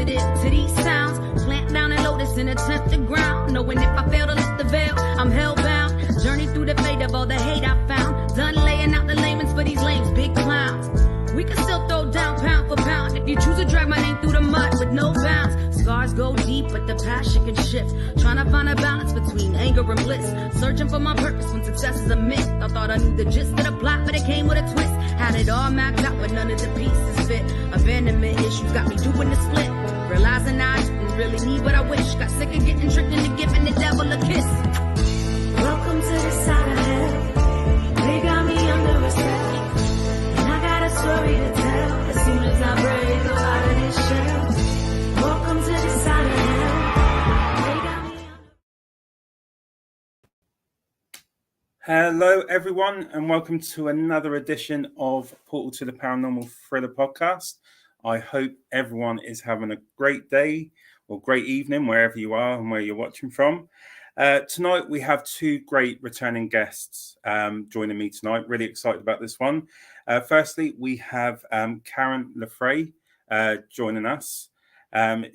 to these sounds. Plant down and lotus in a tempted ground. Knowing if I fail to lift the veil, I'm hellbound. Journey through the fate of all the hate I found. Done laying out the layman's for these lames, big clowns. We can still throw down pound for pound if you choose to drag my name through the mud with no bounds. Scars go deep, but the passion can shift. Trying to find a balance between anger and bliss. Searching for my purpose when success is a myth. I thought I knew the gist of the plot, but it came with a twist. Had it all mapped out, but none of the pieces fit. Abandonment issues got me doing the split. Realizing I didn't really need what I wish. Got sick of getting tricked into giving the devil a kiss. Welcome to the side of hell. They got me under a spell. Story to tell as soon as I break out of this shell. Welcome to the side of hell. Hello, everyone, and welcome to another edition of Portal to the Paranormal Thriller podcast. I hope everyone is having a great day or great evening wherever you are and where you're watching from. Tonight, we have two great returning guests joining me tonight. Really excited about this one. Firstly, we have Karen Fray joining us. I'm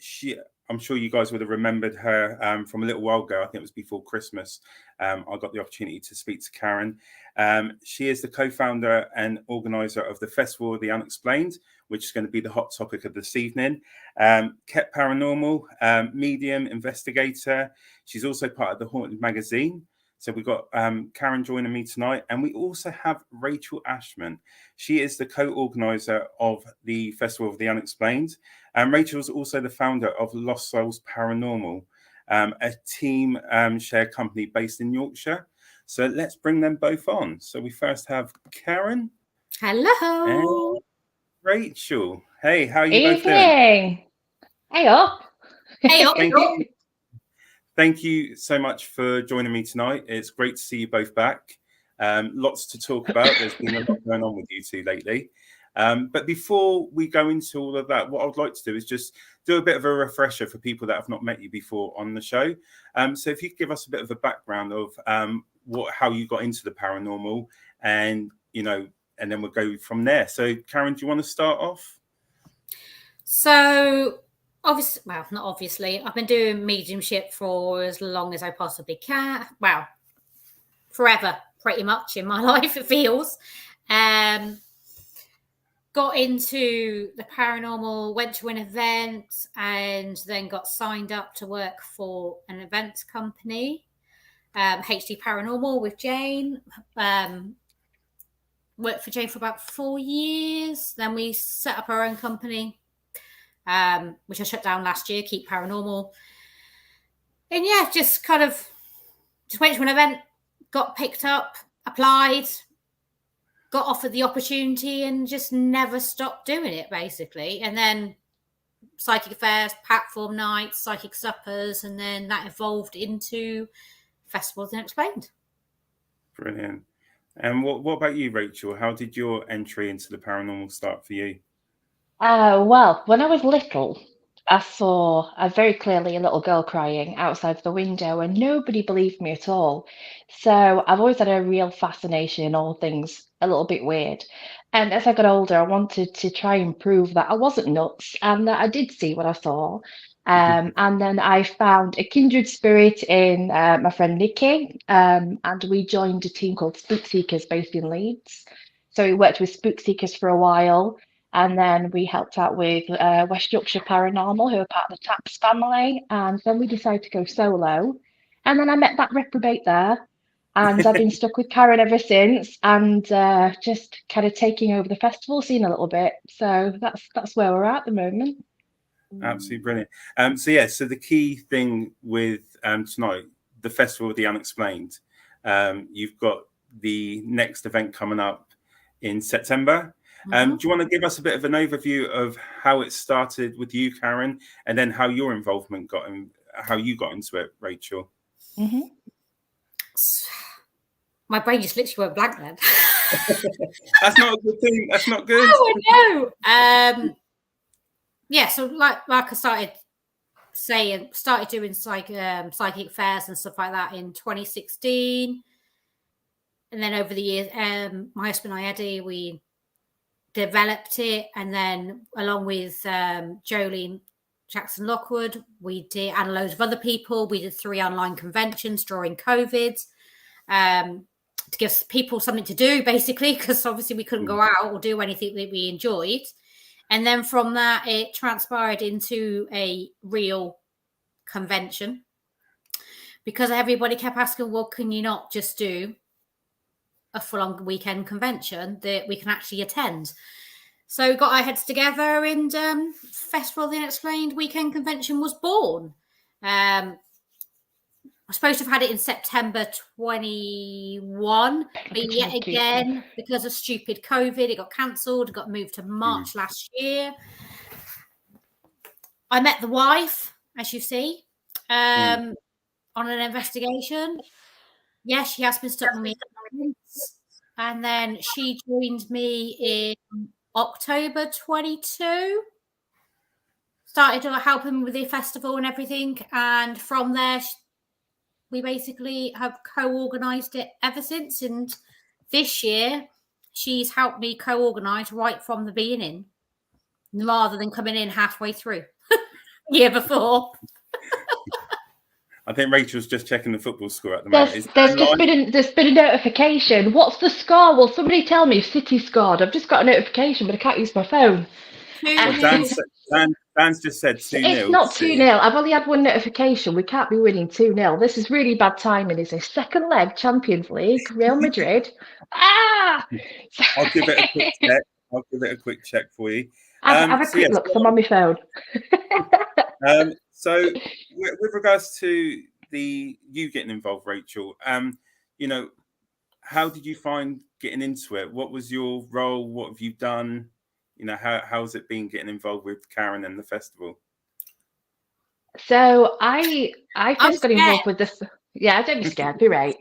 sure you guys would have remembered her from a little while ago. I think it was before Christmas. I got the opportunity to speak to Karen. She is the co-founder and organizer of the Festival of the Unexplained, which is going to be the hot topic of this evening. KEAP Paranormal, Medium, Investigator. She's also part of the Haunted magazine. So we've got Karen joining me tonight. And we also have Rachel Ashman. She is the co-organizer of the Festival of the Unexplained. Rachel is also the founder of Lost Souls Paranormal, a team share company based in Yorkshire. So let's bring them both on. So we first have Karen. Hello. And Rachel. Hey, how are you Evening. both doing? Hey up. Hey up. Thank you so much for joining me tonight. It's great to see you both back. Lots to talk about. There's been a lot going on with you two lately. But before we go into all of that, what I would like to do is just do a bit of a refresher for people that have not met you before on the show. So if you could give us a bit of a background of how you got into the paranormal, and and then we'll go from there. So Karen, do you want to start off? So not obviously, I've been doing mediumship for as long as I possibly can. Well, forever, pretty much in my life, it feels. Got into the paranormal, went to an event, and then got signed up to work for an events company, HD Paranormal with Jane. Worked for Jane for about 4 years. Then we set up our own company, which I shut down last year, KEAP Paranormal. And yeah, just went to an event, got picked up, applied, got offered the opportunity, and just never stopped doing it, basically. And then psychic affairs, platform nights, psychic suppers, and then that evolved into Festival of the Unexplained. Brilliant. And what about you, Rachel? How did your entry into the paranormal start for you? Well, when I was little, I saw very clearly a little girl crying outside the window, and nobody believed me at all. So I've always had a real fascination in all things a little bit weird. And as I got older, I wanted to try and prove that I wasn't nuts and that I did see what I saw. And then I found a kindred spirit in my friend Nikki, and we joined a team called Spook Seekers based in Leeds. So we worked with Spook Seekers for a while. And then we helped out with West Yorkshire Paranormal, who are part of the TAPS family. And then we decided to go solo. And then I met that reprobate there. And I've been stuck with Karen ever since, and just kind of taking over the festival scene a little bit. So that's where we're at the moment. Absolutely brilliant. So the key thing with tonight, the Festival of the Unexplained, you've got the next event coming up in September. Do you want to give us a bit of an overview of how it started with you, Karen, and then how your involvement how you got into it, Rachel? Mm-hmm. My brain just literally went blank then. That's not a good thing. That's not good. Oh, no. Yeah, so like I started doing psychic fairs and stuff like that in 2016. And then over the years, my husband and I, Eddie, we developed it. And then along with Jolene, Jackson Lockwood. We did, and loads of other people. We did 3 online conventions during COVID to give people something to do, basically, because obviously we couldn't go out or do anything that we enjoyed. And then from that, it transpired into a real convention, because everybody kept asking, well, can you not just do a full-on weekend convention that we can actually attend? So we got our heads together, and Festival of the Unexplained Weekend Convention was born. I was supposed to have had it in September 21, but yet again, because of stupid COVID, it got cancelled. It got moved to March last year. I met the wife, as you see, on an investigation. Yes, she has been stuck with me. And then she joined me in October 22. Started helping with the festival and everything. And from there, we basically have co-organised it ever since. And this year, she's helped me co-organise right from the beginning, rather than coming in halfway through year before. I think Rachel's just checking the football score at the moment. There's been a notification. What's the score? Will somebody tell me if City scored? I've just got a notification, but I can't use my phone. Dan's just said 2-0. It's not 2-0. I've only had one notification. We can't be winning 2-0. This is really bad timing, is this? Second leg, Champions League, Real Madrid. I'll give it a quick check. I'll give it a quick check for you. Have a quick look. I'm on my phone. So with regards to you getting involved, Rachel, how did you find getting into it? What was your role? What have you done? How's it been getting involved with Karen and the festival? So I first got involved with this. Yeah, don't be scared. Be right.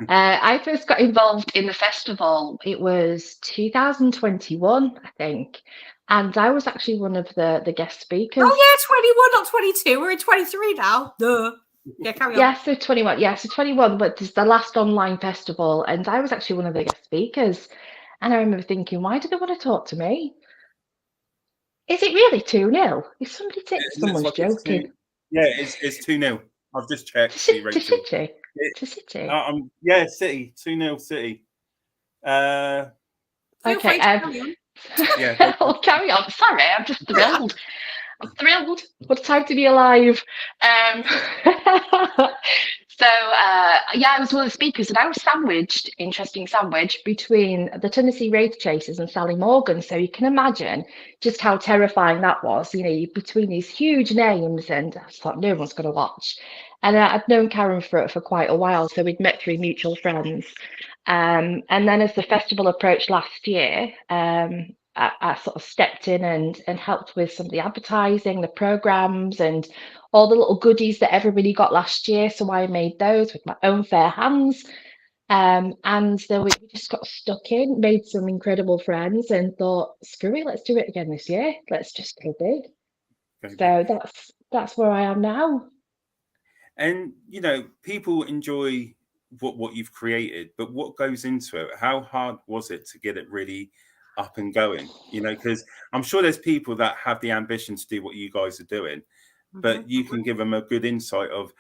I first got involved in the festival. It was 2021, I think. And I was actually one of the guest speakers. Oh, yeah, 21, not 22. We're in 23 now. Duh. Yeah, carry on. Yeah, so 21. Yeah, so 21, but it's the last online festival. And I was actually one of the guest speakers. And I remember thinking, why do they want to talk to me? Is it really 2-0? Is somebody someone's joking? It's 2-0. I've just checked. To City? To City? Yeah, City. 2-0 City. Okay. Yeah. I'll carry on. Sorry, I'm just thrilled. I'm thrilled. What a time to be alive. I was one of the speakers, and I was interesting sandwich, between the Tennessee Wraith Chasers and Sally Morgan. So you can imagine just how terrifying that was, between these huge names, and I just thought no one's going to watch. And I'd known Karen for quite a while, so we'd met through mutual friends. And then as the festival approached last year, I sort of stepped in and helped with some of the advertising, the programs, and all the little goodies that everybody got last year. So I made those with my own fair hands. And then we just got stuck in, made some incredible friends, and thought, screw it, let's do it again this year. Let's just go big. So that's where I am now. And people enjoy what you've created, but what goes into it? How hard was it to get it really up and going? Because I'm sure there's people that have the ambition to do what you guys are doing, but you can give them a good insight of,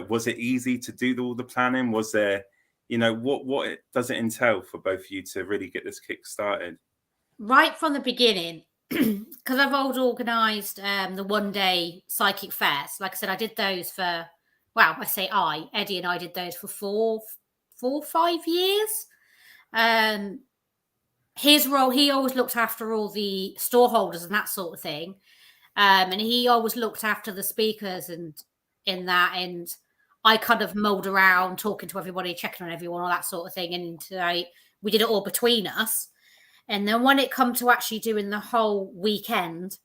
was it easy to do all the planning? Was there, what does it entail for both of you to really get this kick started? Right from the beginning, because I've organised the one-day psychic fairs. Like I said, I did those for, Eddie and I did those for 4 or 5 years. His role, he always looked after all the store holders and that sort of thing. And he always looked after the speakers and I kind of mulled around, talking to everybody, checking on everyone, all that sort of thing. And we did it all between us. And then when it come to actually doing the whole weekend,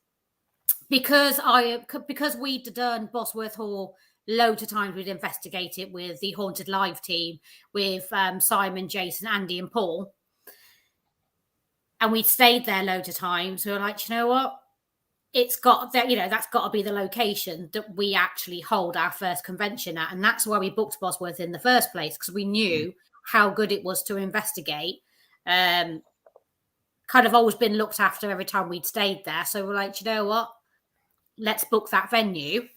because we'd done Bosworth Hall loads of times, we'd investigated with the Haunted Live team, with Simon, Jason, Andy and Paul. And we'd stayed there loads of times. We were like, you know what? It's got that, that's got to be the location that we actually hold our first convention at. And that's why we booked Bosworth in the first place, because we knew how good it was to investigate. Kind of always been looked after every time we'd stayed there. So we're like, you know what? let's book that venue.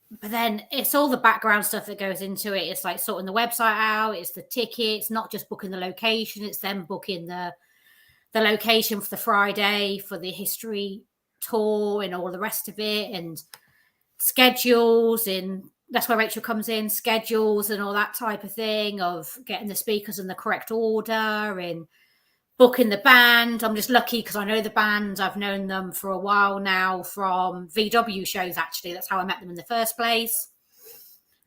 But then it's all the background stuff that goes into it. It's like sorting the website out. It's the tickets, not just booking the location. It's then booking the location for the Friday, for the history tour and all the rest of it, and schedules. And that's where Rachel comes in, schedules and all that type of thing of getting the speakers in the correct order and booking the band. I'm just lucky because I know the band. I've known them for a while now from VW shows, actually. That's how I met them in the first place.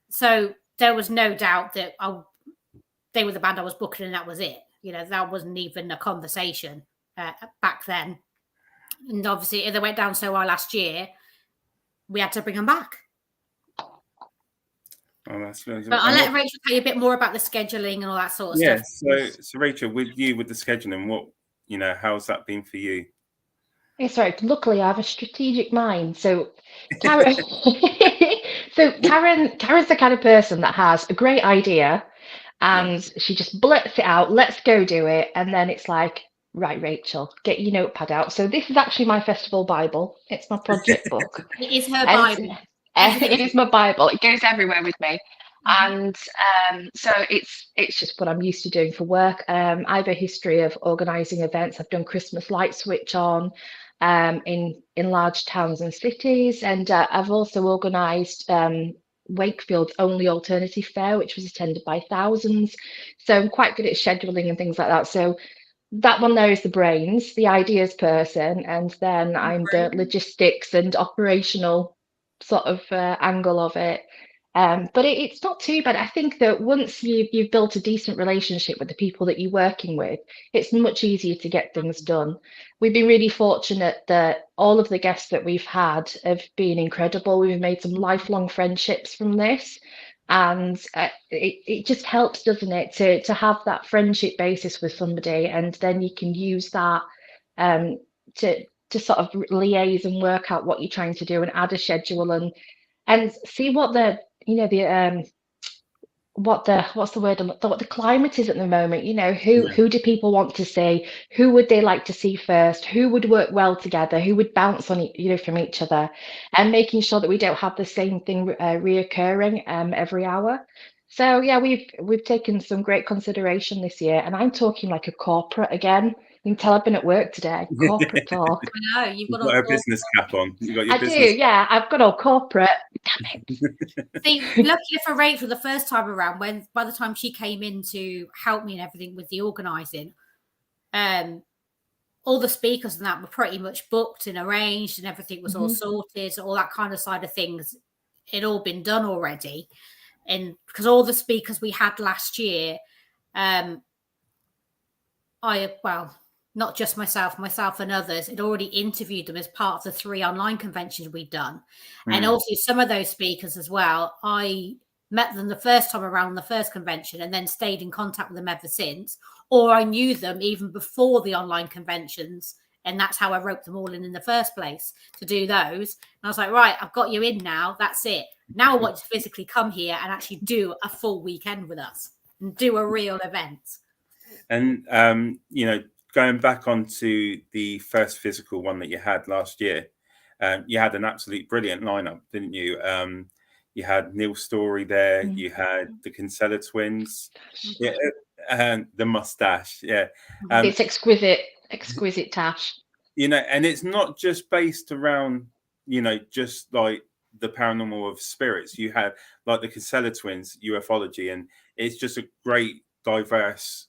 So there was no doubt that they were the band I was booking and that was it. You know, that wasn't even a conversation back then. And obviously, they went down so well last year, we had to bring them back. Oh, that's really but I'll let Rachel tell you a bit more about the scheduling and all that sort of stuff. So Rachel, with the scheduling, what, you know, how's that been for you? It's right. Luckily, I have a strategic mind. So, Karen's the kind of person that has a great idea, and she just blurts it out. Let's go do it, and then it's like, right, Rachel, get your notepad out. So this is actually my festival Bible. It's my project book. It is her Bible. It is my Bible. It goes everywhere with me. And so it's just what I'm used to doing for work. I have a history of organising events. I've done Christmas light switch on in large towns and cities, and I've also organised Wakefield's only alternative fair, which was attended by thousands. So I'm quite good at scheduling and things like that. So that one there is the brains, the ideas person, and then I'm the logistics and operational sort of angle of it. But it's not too bad. I think that once you've built a decent relationship with the people that you're working with, it's much easier to get things done. We've been really fortunate that all of the guests that we've had have been incredible. We've made some lifelong friendships from this. And it just helps, doesn't it, to have that friendship basis with somebody, and then you can use that to sort of liaise and work out what you're trying to do and add a schedule and see what what the climate is at the moment. You know, who do people want to see? Who would they like to see first? Who would work well together? Who would bounce on from each other? And making sure that we don't have the same thing reoccurring every hour. So yeah, we've taken some great consideration this year, and I'm talking like a corporate again. You can tell I've been at work today. Corporate talk. I know, you've got a business cap on. You got your business. I do, yeah. I've got all corporate. Damn it. See, lucky for Rachel, the first time around, when by the time she came in to help me and everything with the organising, all the speakers and that were pretty much booked and arranged, and everything was all sorted, all that kind of side of things. It all been done already, and because all the speakers we had last year, not just myself and others, had already interviewed them as part of the 3 online conventions we'd done. And also some of those speakers as well, I met them the first time around the first convention and then stayed in contact with them ever since, or I knew them even before the online conventions. And that's how I roped them all in the first place to do those. And I was like, right, I've got you in now. That's it. Now I want to physically come here and actually do a full weekend with us and do a real event. And, going back onto the first physical one that you had last year, you had an absolute brilliant lineup, didn't you? You had Neil Story there. You had the Kinsella twins, and the mustache. Yeah, it's exquisite tash. And it's not just based around, just like the paranormal of spirits. You had like the Kinsella twins, ufology, and it's just a great, diverse,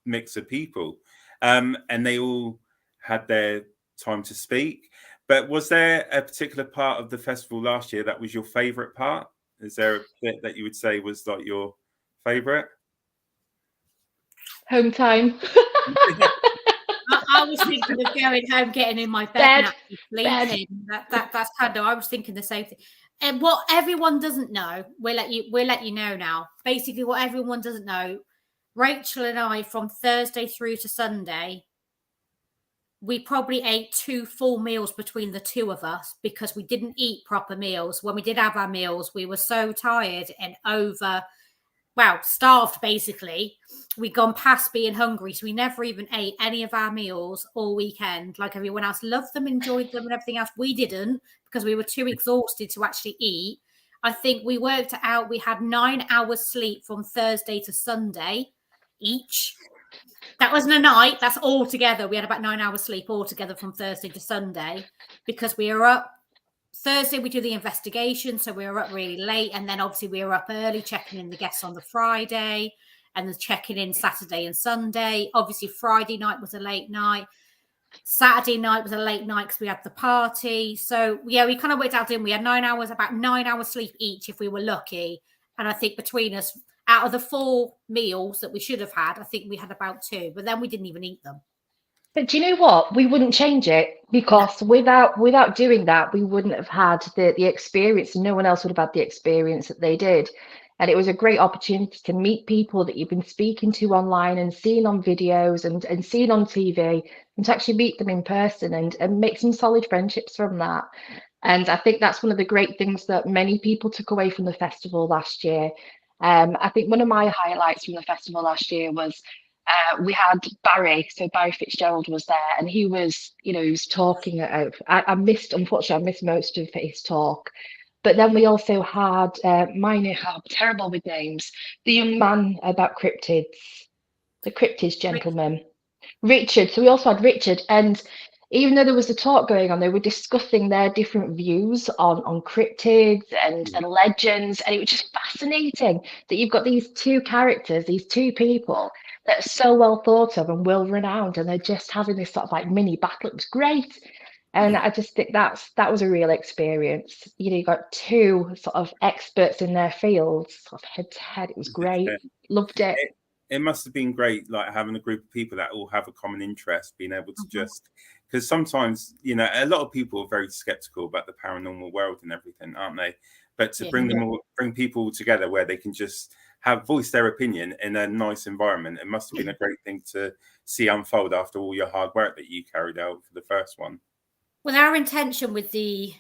mix of people, and they all had their time to speak. But was there a particular part of the festival last year that was your favorite part? Is there a bit that you would say was like your favorite? Home time. I was thinking of going home, getting in my bed, sleeping. That's kind of. I was thinking the same thing. And what everyone doesn't know, we'll let you know now. Basically, what everyone doesn't know, Rachel and I, from Thursday through to Sunday, we probably ate 2 full meals between the 2 of us because we didn't eat proper meals. When we did have our meals, we were so tired and over starved basically. We'd gone past being hungry, so we never even ate any of our meals all weekend. Like everyone else loved them, enjoyed them and everything else. We didn't, because we were too exhausted to actually eat. I think we worked it out. We had 9 hours sleep from Thursday to Sunday each. That wasn't a night. That's all together. We had about 9 hours sleep all together from Thursday to Sunday, because we were up Thursday. We do the investigation, so we were up really late, and then obviously we were up early checking in the guests on the Friday, and then checking in Saturday and Sunday. Obviously Friday night was a late night. Saturday night was a late night because we had the party. So yeah, we kind of worked out in. We had about 9 hours sleep each if we were lucky. And I think between us, out of the 4 meals that we should have had, I think we had about 2, but then we didn't even eat them. But do you know what? We wouldn't change it, because without doing that, we wouldn't have had the experience, and no one else would have had the experience that they did. And it was a great opportunity to meet people that you've been speaking to online and seeing on videos and seeing on TV, and to actually meet them in person and make some solid friendships from that. And I think that's one of the great things that many people took away from the festival last year. I think one of my highlights from the festival last year was we had Barry. So Barry Fitzgerald was there, and he was talking. I missed most of his talk. But then we also had I'm terrible with names, the young man about cryptids, the cryptids gentleman, Richard. So we also had Richard, and even though there was a talk going on, they were discussing their different views on cryptids and legends, and it was just fascinating that you've got these 2 characters, these 2 people that are so well thought of and well renowned, and they're just having this sort of like mini battle. It was great. And I just think that was a real experience. You got 2 sort of experts in their fields, sort of head to head. It was great. Loved it. It must have been great, like having a group of people that all have a common interest, being able to just, because sometimes, a lot of people are very skeptical about the paranormal world and everything, aren't they? But to bring people together where they can just voice their opinion in a nice environment, it must have been a great thing to see unfold after all your hard work that you carried out for the first one. Well, our intention with it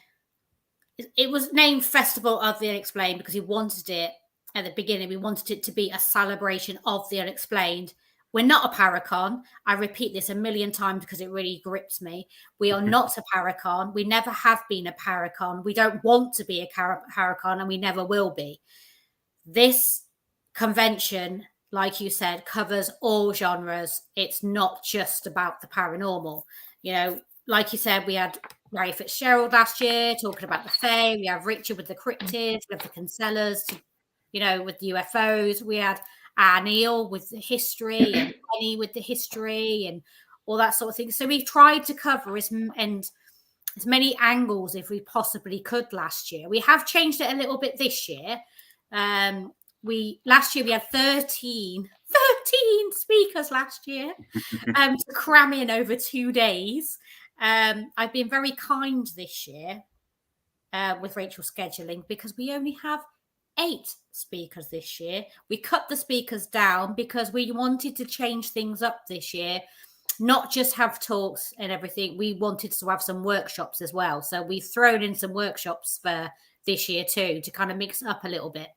was named Festival of the Unexplained because we wanted it at the beginning. We wanted it to be a celebration of the unexplained. We're not a Paracon. I repeat this a million times because it really grips me. We are not a Paracon. We never have been a Paracon. We don't want to be a Paracon, and we never will be. This convention, like you said, covers all genres. It's not just about the paranormal. Like you said, we had Ray Fitzgerald last year talking about the Fae. We have Richard with the cryptids, we have the Cancellas, with the UFOs. We had Neil with the history, and Penny with the history, and all that sort of thing. So we tried to cover as many angles if we possibly could last year. We have changed it a little bit this year. Last year we had 13 speakers last year to cram in over 2 days. I've been very kind this year with Rachel's scheduling, because we only have 8 speakers this year. We cut the speakers down because we wanted to change things up this year, not just have talks and everything. We wanted to have some workshops as well. So we've thrown in some workshops for this year too, to kind of mix it up a little bit.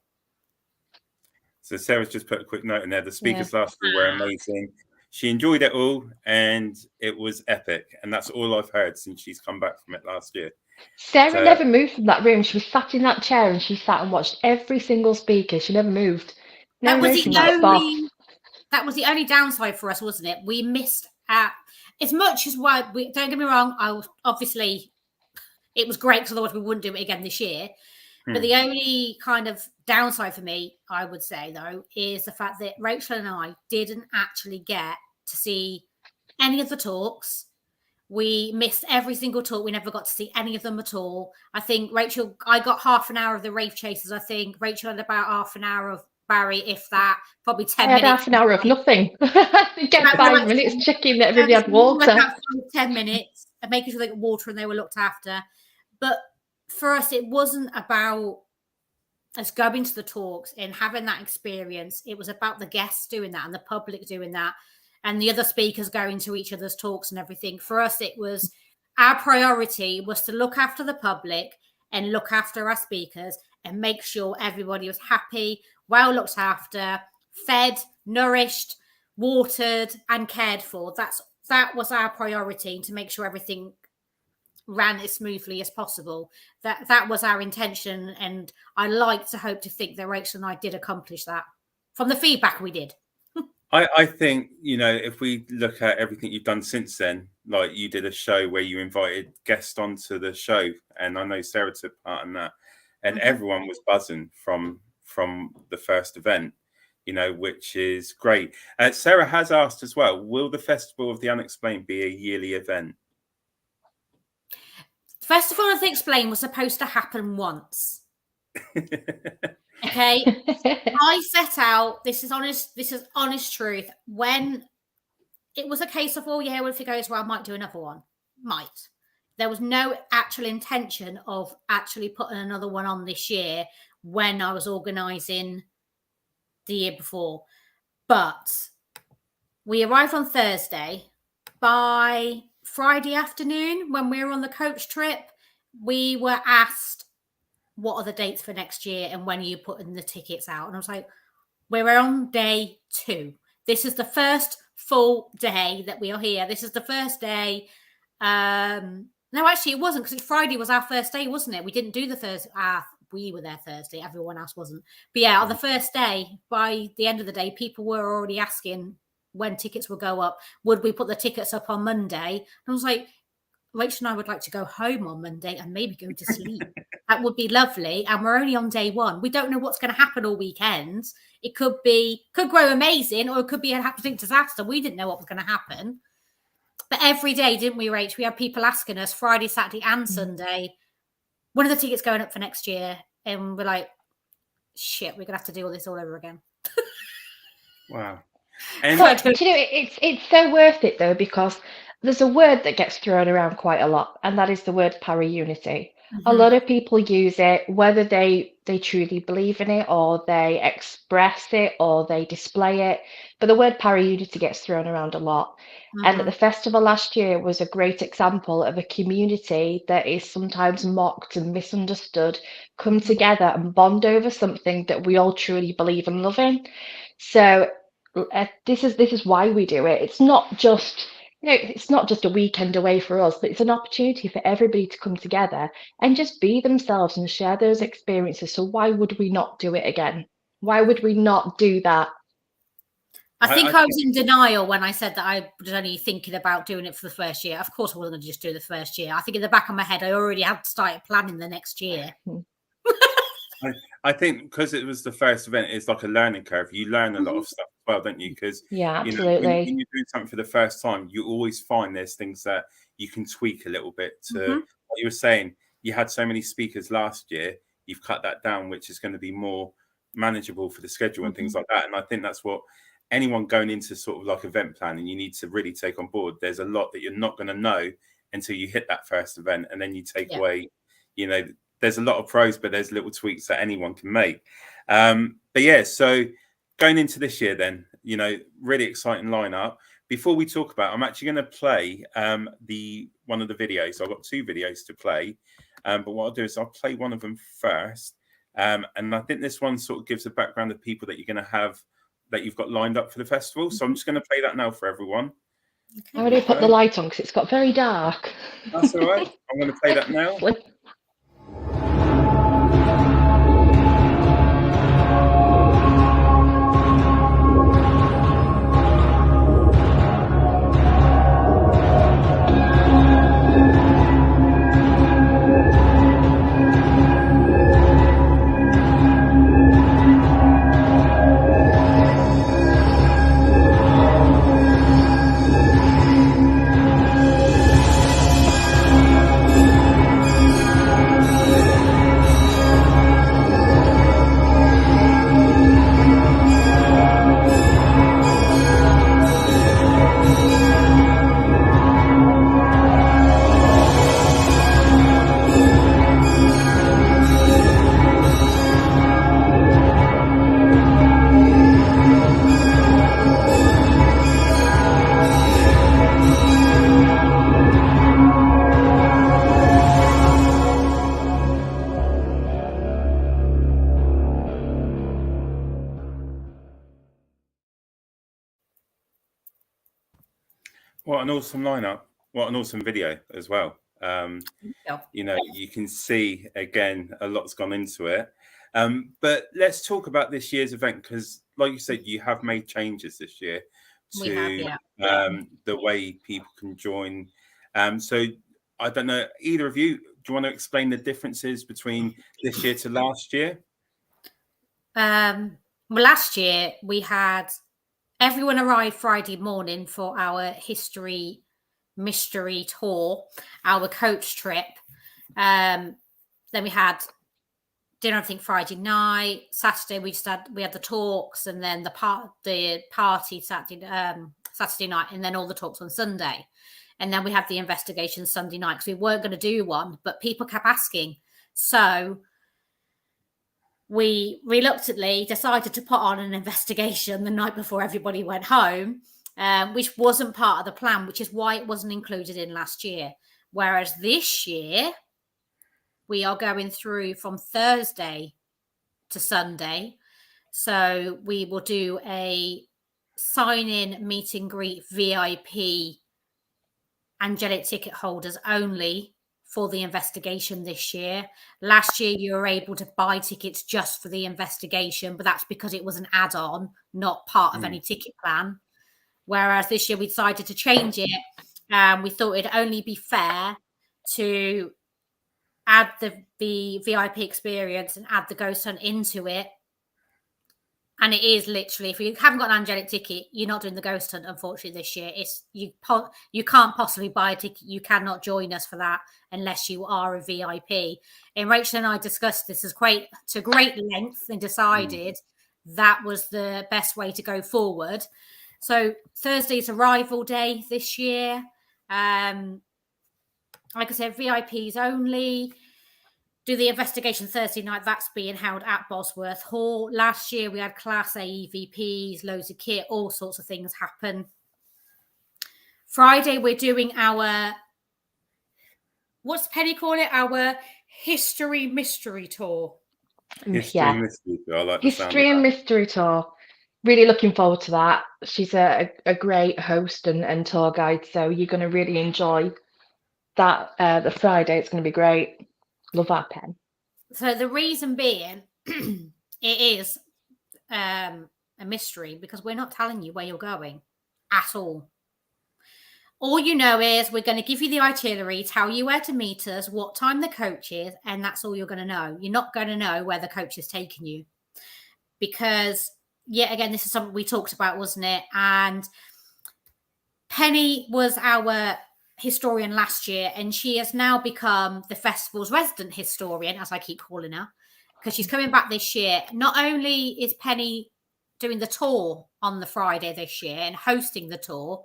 So Sarah's just put a quick note in there. The speakers last year were amazing. She enjoyed it all, and it was epic. And that's all I've heard since she's come back from it last year. Sarah never moved from that room. She was sat in that chair, and she sat and watched every single speaker. She never moved. That was the only downside for us, wasn't it? We missed out. As much as don't get me wrong, obviously it was great, because otherwise we wouldn't do it again this year. But the only kind of downside for me, I would say, though, is the fact that Rachel and I didn't actually get to see any of the talks. We missed every single talk. We never got to see any of them at all. I think I got half an hour of the Rave Chasers. I think Rachel had about half an hour of Barry, if that, probably 10 minutes. Half an hour of nothing. Get 5 minutes checking that everybody had water. 10 minutes, and making sure they got water and they were looked after. But for us, it wasn't about us going to the talks and having that experience. It was about the guests doing that and the public doing that, and the other speakers going to each other's talks and everything. For us, it was our priority was to look after the public and look after our speakers and make sure everybody was happy, well looked after, fed, nourished, watered, and cared for. That was our priority, to make sure everything ran as smoothly as possible. That was our intention, and I like to hope to think that Rachel and I did accomplish that. From the feedback, we did. I think, if we look at everything you've done since then, like you did a show where you invited guests onto the show, and I know Sarah took part in that, and everyone was buzzing from the first event, which is great. Sarah has asked as well, will the Festival of the Unexplained be a yearly event? Festival of the Unexplained was supposed to happen once. Okay, I set out. This is honest truth. When it was a case of, well, if it goes well, I might do another one. There was no actual intention of actually putting another one on this year when I was organising the year before. But we arrived on Thursday. By Friday afternoon, when we were on the coach trip, we were asked, what are the dates for next year and when are you putting the tickets out? And I was like, we're on day 2. This is the first full day that we are here. This is the first day. No, actually it wasn't, because Friday was our first day, wasn't it? We didn't do the Thursday. We were there Thursday. Everyone else wasn't. But yeah, on the first day, by the end of the day, people were already asking when tickets would go up. Would we put the tickets up on Monday? And I was like, Rachel and I would like to go home on Monday and maybe go to sleep. That would be lovely. And we're only on day 1. We don't know what's going to happen all weekend. It could grow amazing, or it could be an absolute disaster. We didn't know what was going to happen. But every day, didn't we, Rach? We had people asking us Friday, Saturday and Sunday, when are the tickets going up for next year? And we're like, shit, we're going to have to do all this all over again. Wow. And it's so worth it, though, because there's a word that gets thrown around quite a lot, and that is the word para-unity. A lot of people use it, whether they truly believe in it, or they express it, or they display it. But the word para-unity gets thrown around a lot. And at the festival last year was a great example of a community that is sometimes mocked and misunderstood, come together and bond over something that we all truly believe and love in. So this is why we do it. It's not just it's not just a weekend away for us, but it's an opportunity for everybody to come together and just be themselves and share those experiences. So why would we not do it again? Why would we not do that? I think I was in denial when I said that I was only thinking about doing it for the first year. Of course, I wasn't going to just do the first year. I think in the back of my head, I already had started planning the next year. I think because it was the first event, it's like a learning curve. You learn a lot of stuff as well, don't you? Because absolutely. When you're doing something for the first time, you always find there's things that you can tweak a little bit to what you were saying. You had so many speakers last year, you've cut that down, which is going to be more manageable for the schedule and things like that. And I think that's what anyone going into sort of like event planning, you need to really take on board. There's a lot that you're not going to know until you hit that first event, and then you take away, there's a lot of pros, but there's little tweaks that anyone can make. But yeah, so going into this year then, really exciting lineup. Before we talk about, I'm actually going to play one of the videos. So I've got 2 videos to play, but what I'll do is I'll play one of them first. And I think this one sort of gives a background of people that you're going to have, that you've got lined up for the festival. So I'm just going to play that now for everyone. Okay. I already put the light on because it's got very dark. That's all right. I'm going to play that now. What an awesome lineup. What an awesome video as well. You know, you can see, again, a lot's gone into it. But let's talk about this year's event, because like you said, you have made changes this year to the way people can join. So I don't know, either of you, do you want to explain the differences between this year to last year? Well, last year we had everyone arrive Friday morning for our history mystery tour, our coach trip. Then we had dinner, I think, Friday night. Saturday we had the talks, and then the party Saturday night, and then all the talks on Sunday. And then we had the investigation Sunday night, because we weren't going to do one, but people kept asking. So we reluctantly decided to put on an investigation the night before everybody went home, which wasn't part of the plan, which is why it wasn't included in last year. Whereas this year, we are going through from Thursday to Sunday. So we will do a sign-in meet and greet VIP angelic ticket holders only for the investigation this year. Last year, you were able to buy tickets just for the investigation, but that's because it was an add-on, not part of any ticket plan. Whereas this year, we decided to change it. We thought it'd only be fair to add the VIP experience and add the ghost hunt into it. And it is literally, if you haven't got an angelic ticket, you're not doing the ghost hunt, unfortunately, this year. It's you can't possibly buy a ticket. You cannot join us for that unless you are a VIP. And Rachel and I discussed this to great length and decided that was the best way to go forward. So Thursday's arrival day this year. Like I said, VIPs only. Do the investigation Thursday night. That's being held at Bosworth Hall. Last year, we had Class A EVPs, loads of kit, all sorts of things happen. Friday, we're doing our, what's Penny call it? Our History Mystery Tour. Mystery Tour. I like the sound of History and that. Mystery Tour. Really looking forward to that. She's a great host and tour guide, so you're going to really enjoy that. The Friday, it's going to be great. Love our pen. So the reason being, it is a mystery, because we're not telling you where you're going at all. All you know is we're going to give you the itinerary, tell you where to meet us, what time the coach is, and that's all you're going to know. You're not going to know where the coach is taking you. Because, yet again, this is something we talked about, wasn't it? And Penny was our historian last year, and she has now become the festival's resident historian, as I keep calling her, because she's coming back this year. Not only is Penny doing the tour on the Friday this year and hosting the tour,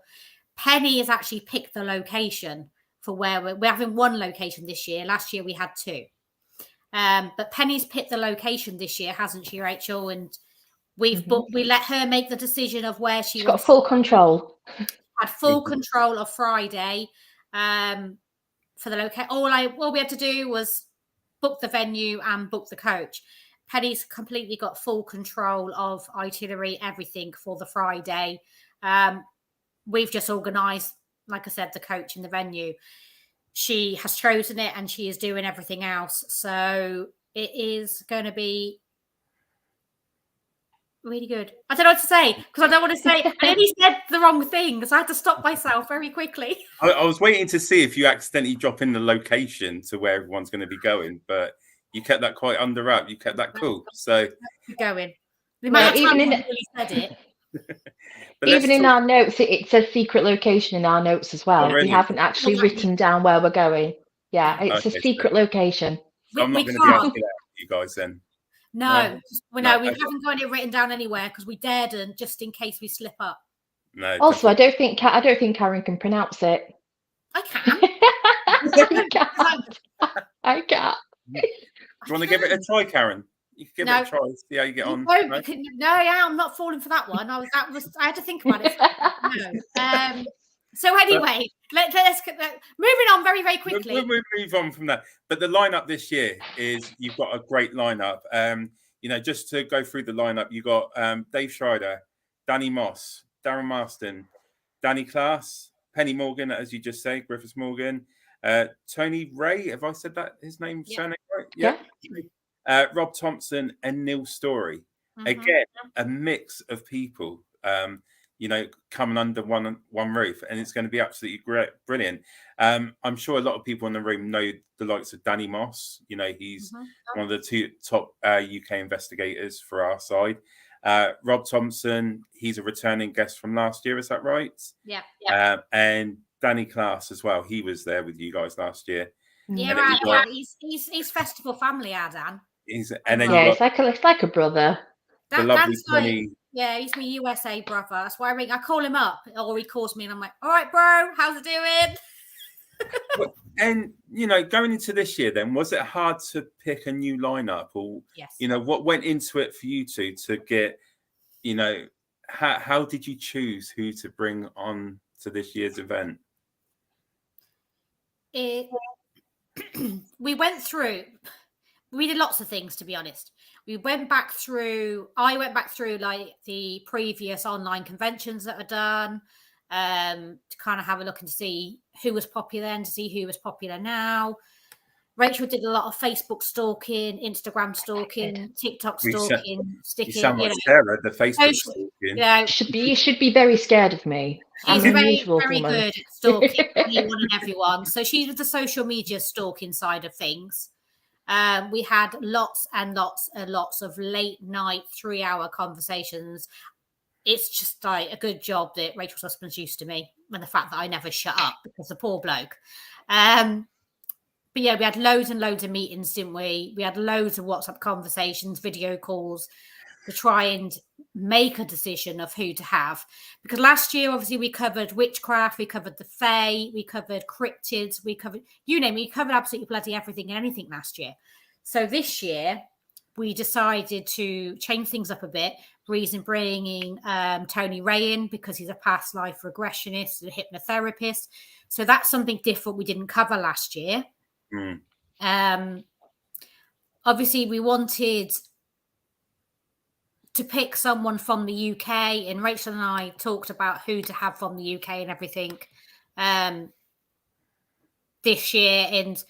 Penny has actually picked the location for where we're having one location this year. Last year we had two, but Penny's picked the location this year, hasn't she, Rachel? And we let her make the decision of where she's got full control. Had full control of Friday for the location. All we had to do was book the venue and book the coach. Penny's completely got full control of itinerary, everything for the Friday. We've just organised, like I said, the coach and the venue. She has chosen it and she is doing everything else. So it is going to be really good. I don't know what to say, because I don't want to say, I only said the wrong thing, because I had to stop myself very quickly. I was waiting to see if you accidentally drop in the location to where everyone's going to be going, but you kept that quite under wrap. You kept that cool. So going. The amount of time I really said it. Even in our notes, it says secret location in our notes as well. Oh, really? We haven't actually written down where we're going. Yeah, it's a secret location. So I'm not going to be asking that you guys then. No, we haven't got it written down anywhere, because we daren't, just in case we slip up. No. Also, I don't think Karen can pronounce it. I can. I can't. Do you want to give it a try, Karen? You can give it a try. See how you get on. I'm not falling for that one. I had to think about it. No. So anyway, let's moving on very, very quickly. We'll move on from that. But the lineup this year is, you've got a great lineup. Just to go through the lineup, you got Dave Schreider, Danny Moss, Darren Marston, Danny Klaas, Penny Morgan, as you just say, Griffiths Morgan, Tony Ray. Have I said that his name surname right? Yeah. Rob Thompson and Neil Story. Mhm. Again, a mix of people. Coming under one roof, and it's going to be absolutely great, brilliant. I'm sure a lot of people in the room know the likes of Danny Moss. He's one of the two top UK investigators for our side. Rob Thompson, he's a returning guest from last year, is that right? Yeah. And Danny Class as well. He was there with you guys last year. Yeah, right. He's festival family, our Dan. It's like a brother. The lovely Tony. Yeah, he's my USA brother. That's why I call him up, or he calls me, and I'm like, "All right, bro, how's it doing?" And going into this year, then was it hard to pick a new lineup, or yes, what went into it for you two to get, how did you choose who to bring on to this year's event? We did lots of things, to be honest. I went back through like the previous online conventions that are done, to kind of have a look and see who was popular then, to see who was popular now. Rachel did a lot of Facebook stalking, Instagram stalking, TikTok stalking, You sound like Sarah, the Facebook stalking. Yeah, you should be very scared of me. She's very good at stalking anyone and everyone. So she was the social media stalking side of things. We had lots and lots and lots of late night 3-hour conversations. It's just like a good job that Rachel's husband's used to me, and the fact that I never shut up because the poor bloke. But yeah, we had loads and loads of meetings, didn't we? We had loads of WhatsApp conversations, video calls to try and make a decision of who to have. Because last year, obviously, we covered witchcraft, we covered the fae, we covered cryptids, we covered, you name it, we covered absolutely bloody everything and anything last year. So this year, we decided to change things up a bit. Reason bringing Tony Ray in because he's a past life regressionist and a hypnotherapist. So that's something different we didn't cover last year. Obviously, we wanted to pick someone from the UK, and Rachel and I talked about who to have from the UK and everything this year. And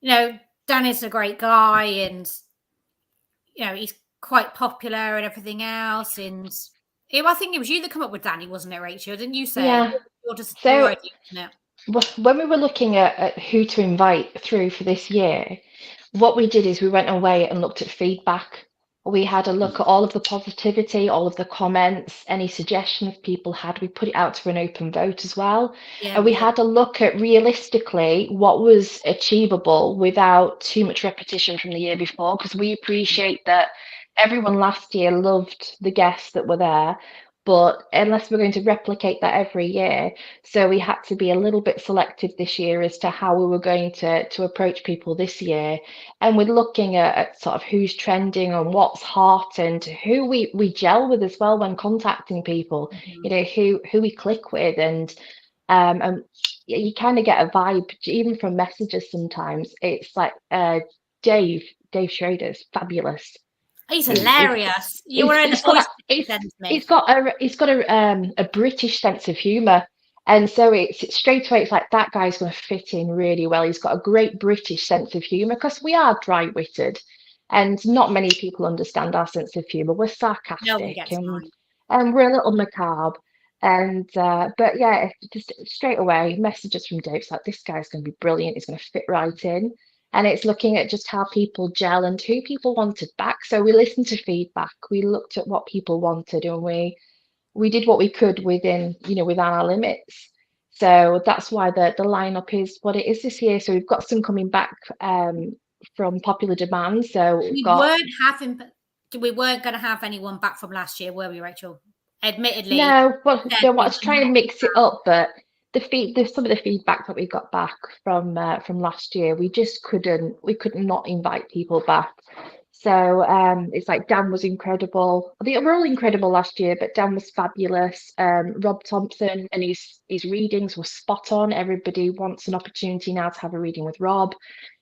Dan is a great guy, and he's quite popular and everything else. And I think it was you that came up with Danny, wasn't it, Rachel? Didn't you say? Yeah. When we were looking at who to invite through for this year, what we did is we went away and looked at feedback. We had a look at all of the positivity, all of the comments, any suggestions people had. We put it out to an open vote as well. And we had a look at realistically what was achievable without too much repetition from the year before, because we appreciate that everyone last year loved the guests that were there. But unless we're going to replicate that every year, so we had to be a little bit selective this year as to how we were going to approach people this year. And we're looking at sort of who's trending and what's hot and who we gel with as well when contacting people, who we click with. And you kind of get a vibe, even from messages sometimes. It's like Dave Schrader's fabulous. He's hilarious. He's got a British sense of humour, and so it's straight away. It's like that guy's going to fit in really well. He's got a great British sense of humour because we are dry-witted, and not many people understand our sense of humour. We're sarcastic and we're a little macabre. And but yeah, just straight away messages from Dave. It's like, this guy's going to be brilliant. He's going to fit right in. And it's looking at just how people gel and who people wanted back. So we listened to feedback. We looked at what people wanted, and we did what we could within our limits. So that's why the lineup is what it is this year. So we've got some coming back from popular demand. So we weren't going to have anyone back from last year, were we, Rachel? Admittedly, no. Well, I was trying to mix it up, but some of the feedback that we got back from last year, we could not invite people back. So it's like Dan was incredible. I think we're all incredible last year, but Dan was fabulous. Rob Thompson and his readings were spot on. Everybody wants an opportunity now to have a reading with Rob.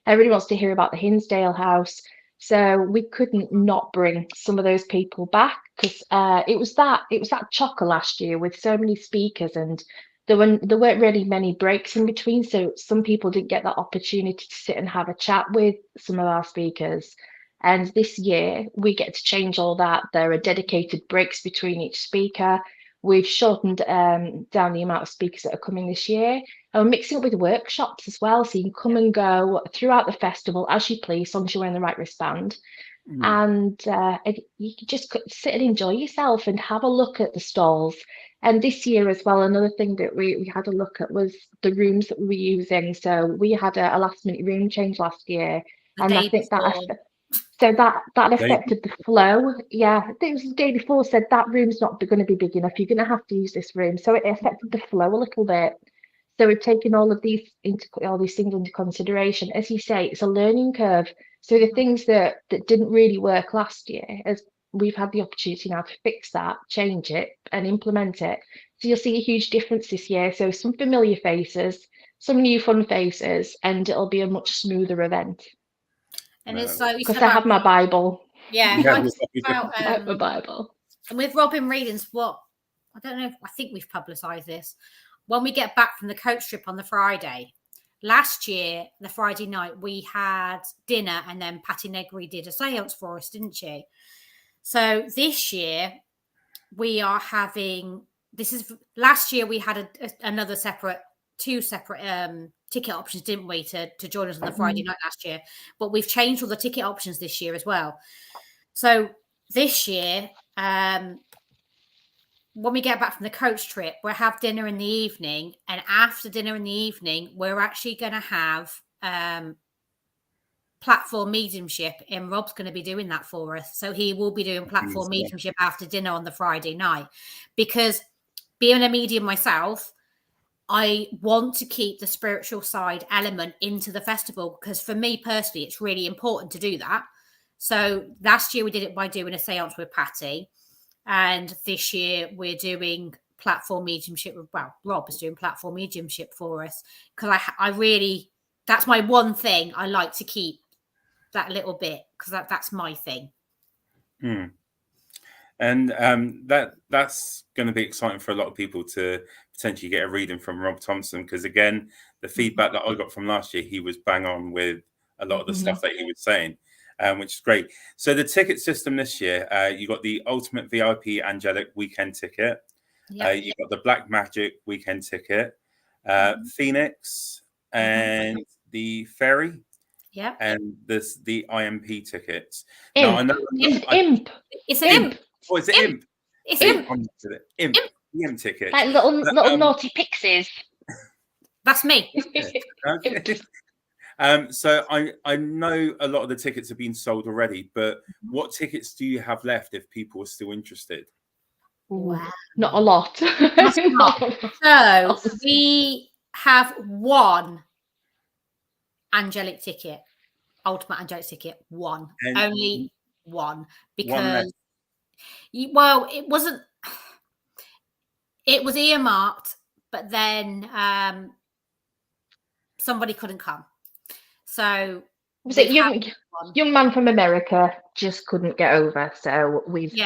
Everybody wants to hear about the Hinsdale house. So we couldn't not bring some of those people back because it was that chocker last year with so many speakers, and there weren't really many breaks in between, so some people didn't get that opportunity to sit and have a chat with some of our speakers. And this year we get to change all that. There are dedicated breaks between each speaker. We've shortened down the amount of speakers that are coming this year. And we're mixing it with workshops as well, so you can come and go throughout the festival as you please, as long as you're wearing the right wristband. And you can just sit and enjoy yourself and have a look at the stalls. And this year as well, another thing that we had a look at was the rooms that we were using. So we had a last minute room change last year, and I think that affected the flow. Yeah, I think it was the day before, said that room's not going to be big enough. You're going to have to use this room. So it affected the flow a little bit. So we've taken all these things into consideration. As you say, it's a learning curve. So the things that didn't really work last year, as we've had the opportunity now to fix that, change it, and implement it. So you'll see a huge difference this year. So some familiar faces, some new fun faces, and it'll be a much smoother event. And it's like because I have my Bible. Yeah, I have my Bible. And with Robin readings, I don't know. I think we've publicised this. When we get back from the coach trip on the Friday, last year, the Friday night, we had dinner and then Patty Negri did a seance for us, didn't she? So this year, we are having, last year we had another two separate ticket options, didn't we, to join us on the Friday night last year? But we've changed all the ticket options this year as well. So this year, when we get back from the coach trip, we'll have dinner in the evening. And after dinner in the evening, we're actually going to have platform mediumship. And Rob's going to be doing that for us. So he will be doing platform mediumship after dinner on the Friday night. Because being a medium myself, I want to keep the spiritual side element into the festival. Because for me personally, it's really important to do that. So last year we did it by doing a seance with Patty. And this year we're doing platform mediumship. Well, Rob is doing platform mediumship for us because I really, that's my one thing. I like to keep that little bit because that's my thing. And that's going to be exciting for a lot of people to potentially get a reading from Rob Thompson because again, the feedback that I got from last year, he was bang on with a lot of the stuff that he was saying. Which is great. So the ticket system this year, you got the Ultimate VIP Angelic Weekend ticket. You got the Black Magic Weekend ticket, Phoenix, and the Ferry. Yeah. And the IMP tickets. Imp. Now, I know Imp. It's an imp. Oh, it's Imp. It's Imp. Imp. The Imp ticket. Like little naughty pixies. That's me. Okay. So I know a lot of the tickets have been sold already, but what tickets do you have left if people are still interested? Wow. Not a lot. So we have one angelic ticket, ultimate angelic ticket, one. And only one. Because, it was earmarked, but then somebody couldn't come. So was it young man from America just couldn't get over? So we've he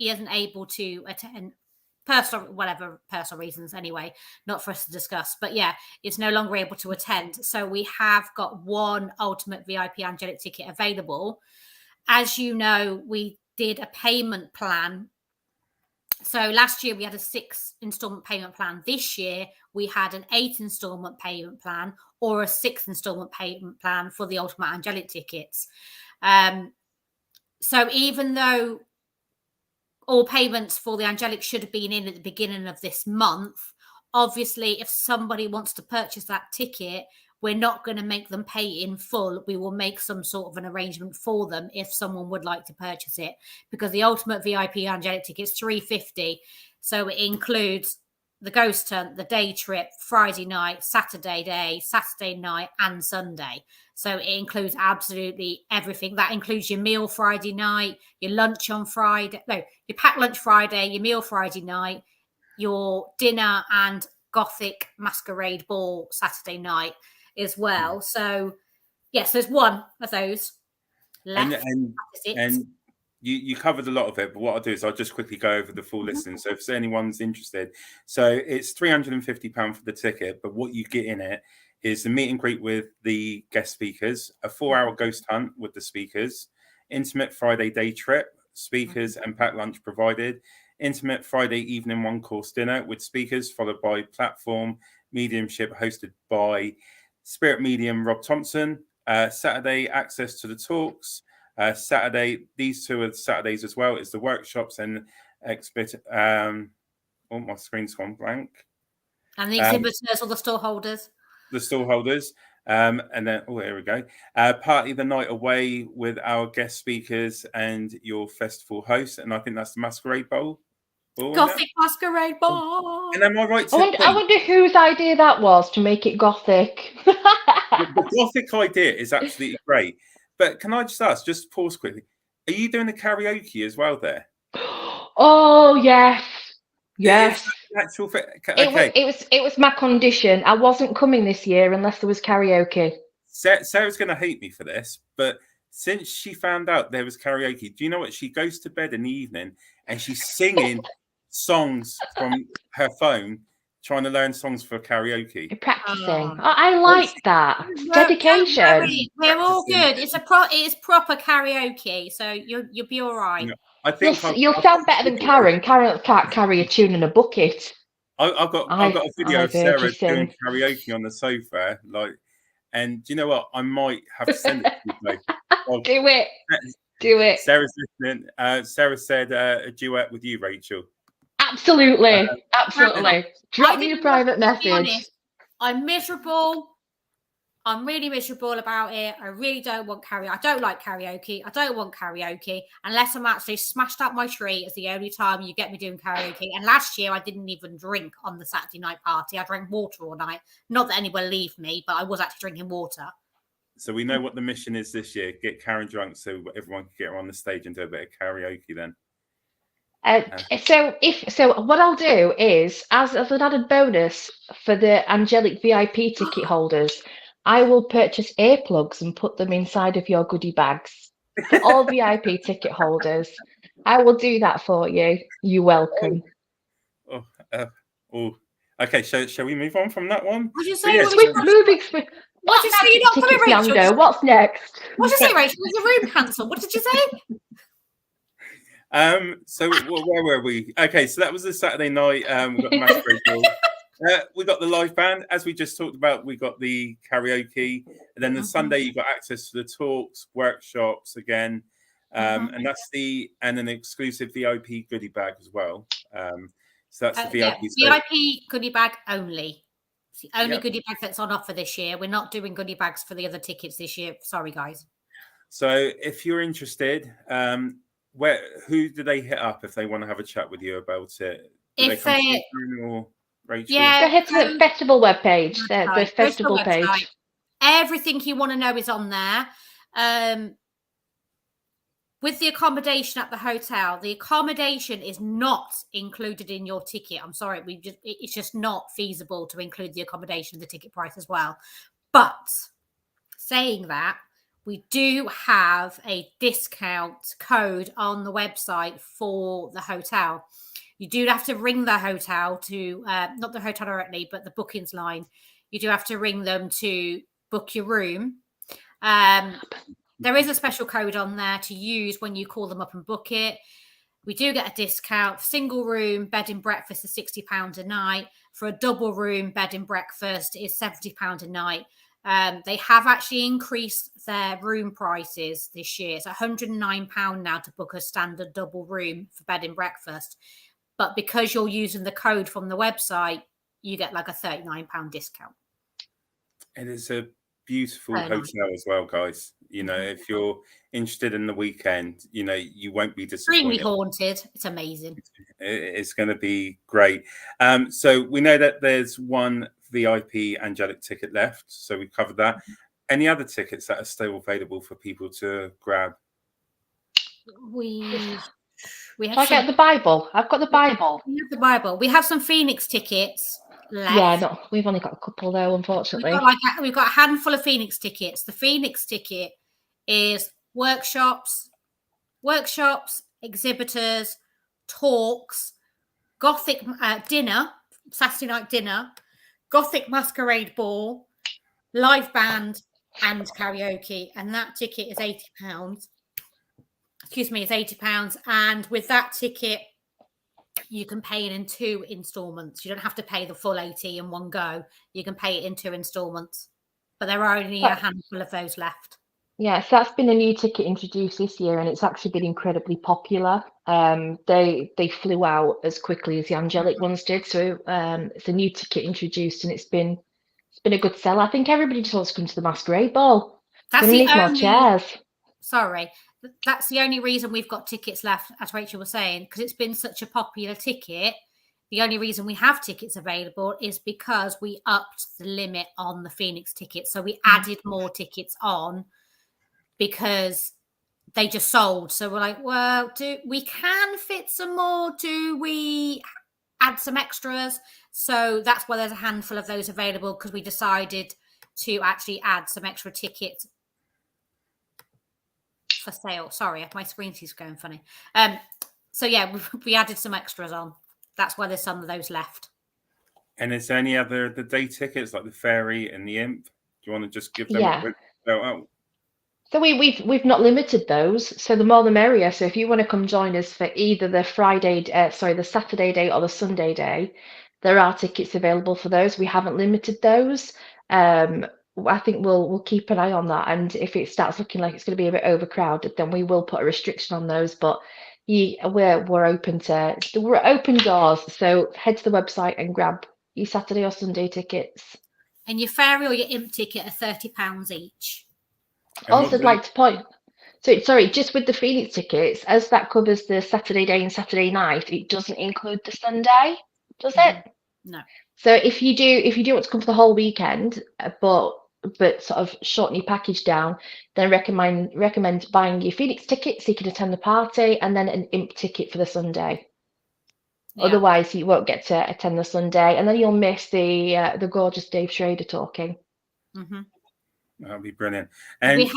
isn't able to attend personal reasons anyway, not for us to discuss. But yeah, it's no longer able to attend. So we have got one ultimate VIP angelic ticket available. As you know, we did a payment plan. So last year we had a 6 installment payment plan. This year we had an 8 installment payment plan or a 6 installment payment plan for the ultimate angelic tickets. So even though all payments for the angelic should have been in at the beginning of this month, obviously if somebody wants to purchase that ticket, we're not going to make them pay in full. We will make some sort of an arrangement for them if someone would like to purchase it, because the ultimate VIP angelic ticket is $350. So it includes the ghost hunt, the day trip, Friday night, Saturday day, Saturday night, and Sunday. So it includes absolutely everything. That includes your meal Friday night, your lunch on Friday, your packed lunch Friday, your meal Friday night, your dinner and Gothic masquerade ball Saturday night as well. So yes, there's one of those left. And you covered a lot of it, but what I'll do is I'll just quickly go over the full listing. So if anyone's interested, so it's £350 for the ticket, but what you get in it is the meet and greet with the guest speakers, a 4-hour ghost hunt with the speakers, intimate Friday day trip, speakers and packed lunch provided, intimate Friday evening 1-course dinner with speakers, followed by platform mediumship hosted by spirit medium Rob Thompson, Saturday access to the talks, Saturday, these two are Saturdays as well, is the workshops and exhibit. Oh, my screen's gone blank. And the exhibitors or the stall holders. The stall holders. And then, oh, here we go. Party the night away with our guest speakers and your festival host. And I think that's the Masquerade Bowl. Gothic Masquerade Ball. And am I right? I wonder whose idea that was to make it gothic. The gothic idea is absolutely great. But can I just ask, just pause quickly, are you doing the karaoke as well there? Oh, yes. Yes. Actual okay. It was my condition. I wasn't coming this year unless there was karaoke. Sarah's going to hate me for this, but since she found out there was karaoke, do you know what? She goes to bed in the evening and she's singing songs from her phone, trying to learn songs for karaoke. You're practicing. I like that. Dedication. We're all good. It is proper karaoke, so you'll be all right. No, I think you'll sound better than Karen. Karen can't carry a tune in a bucket. I've got a video of Sarah doing karaoke on the sofa, and do you know what? I might have to send it to you. Do it. Sarah's listening. Sarah said a duet with you, Rachel. Absolutely. Drop me a private message. I'm miserable. I'm really miserable about it. I really don't want karaoke. I don't like karaoke. I don't want karaoke unless I'm actually smashed out my tree. It's the only time you get me doing karaoke. And last year I didn't even drink on the Saturday night party. I drank water all night. Not that anyone leave me, but I was actually drinking water. So we know what the mission is this year. Get Karen drunk so everyone can get her on the stage and do a bit of karaoke then. So what I'll do is, as an added bonus for the angelic VIP ticket holders, I will purchase earplugs and put them inside of your goodie bags for all VIP ticket holders. I will do that for you. You're welcome. Okay. Shall we move on from that one? What did you say? Yes, What did you say? You're not coming, Rachel. What's next? What did you say, Rachel? Was the room cancelled? What did you say? So where were we? Okay, so that was the Saturday night. We got the Masquerade Ball. We got the live band, as we just talked about. We got the karaoke, and then the Sunday you got access to the talks, workshops again, and that's an exclusive VIP goodie bag as well. So that's the VIP. VIP goodie bag only. It's the only goodie bag that's on offer this year. We're not doing goodie bags for the other tickets this year. Sorry, guys. So if you're interested, who do they hit up if they want to have a chat with you about it? Do they come to you or Rachel? Yeah, head to the festival webpage, the festival page. Everything you want to know is on there. With the accommodation at the hotel, the accommodation is not included in your ticket. I'm sorry, it's just not feasible to include the accommodation in the ticket price as well. But saying that, we do have a discount code on the website for the hotel. You do have to ring the hotel to, not the hotel directly, but the bookings line. You do have to ring them to book your room. There is a special code on there to use when you call them up and book it. We do get a discount. Single room bed and breakfast is £60 a night. For a double room bed and breakfast is £70 a night. They have actually increased their room prices this year. It's £109 now to book a standard double room for bed and breakfast. But because you're using the code from the website, you get like a £39 discount. And it's a beautiful hotel as well, guys. You know, if you're interested in the weekend, you know, you won't be disappointed. Extremely haunted. It's amazing. It's going to be great. So we know that there's one VIP angelic ticket left. So we covered that. Any other tickets that are still available for people to grab? We have get the Bible. I've got the Bible. We have the Bible. We have some Phoenix tickets left. Yeah, no, we've only got a couple though, unfortunately. We've got a handful of Phoenix tickets. The Phoenix ticket is workshops, workshops, exhibitors, talks, Gothic dinner, Saturday night dinner, Gothic masquerade ball, live band, and karaoke. And that ticket is £80. Excuse me, it's £80. And with that ticket, you can pay it in 2 installments. You don't have to pay the full 80 in one go. You can pay it in 2 installments. But there are only a handful of those left. Yeah, so that's been a new ticket introduced this year, and it's actually been incredibly popular. They flew out as quickly as the angelic ones did. So it's a new ticket introduced, and it's been a good sell. I think everybody just wants to come to the masquerade ball. That's We need more chairs. Sorry, that's the only reason we've got tickets left, as Rachel was saying, because it's been such a popular ticket. The only reason we have tickets available is because we upped the limit on the Phoenix tickets. So we added more tickets on because they just sold. So we're like, well, we can fit some more? Do we add some extras? So that's why there's a handful of those available, because we decided to actually add some extra tickets for sale. Sorry, my screen keeps going funny. So yeah, we added some extras on. That's why there's some of those left. And is there any other the day tickets like the fairy and the imp? Do you want to just give them a quick shout out? So we've not limited those, so the more the merrier. So if you want to come join us for either the the Saturday day or the Sunday day, there are tickets available for those. We haven't limited those. I think we'll keep an eye on that, and if it starts looking like it's going to be a bit overcrowded, then we will put a restriction on those. But we're open doors. So head to the website and grab your Saturday or Sunday tickets. And your fairy or your imp ticket are £30 each. Also, I'd like to point. So, sorry, just with the Phoenix tickets, as that covers the Saturday day and Saturday night, it doesn't include the Sunday, does it? No. So if you do want to come for the whole weekend, but sort of shorten your package down, then recommend buying your Phoenix ticket so you can attend the party, and then an imp ticket for the Sunday. Yeah. Otherwise, you won't get to attend the Sunday, and then you'll miss the gorgeous Dave Schrader talking. Mm-hmm. That'll be brilliant. And we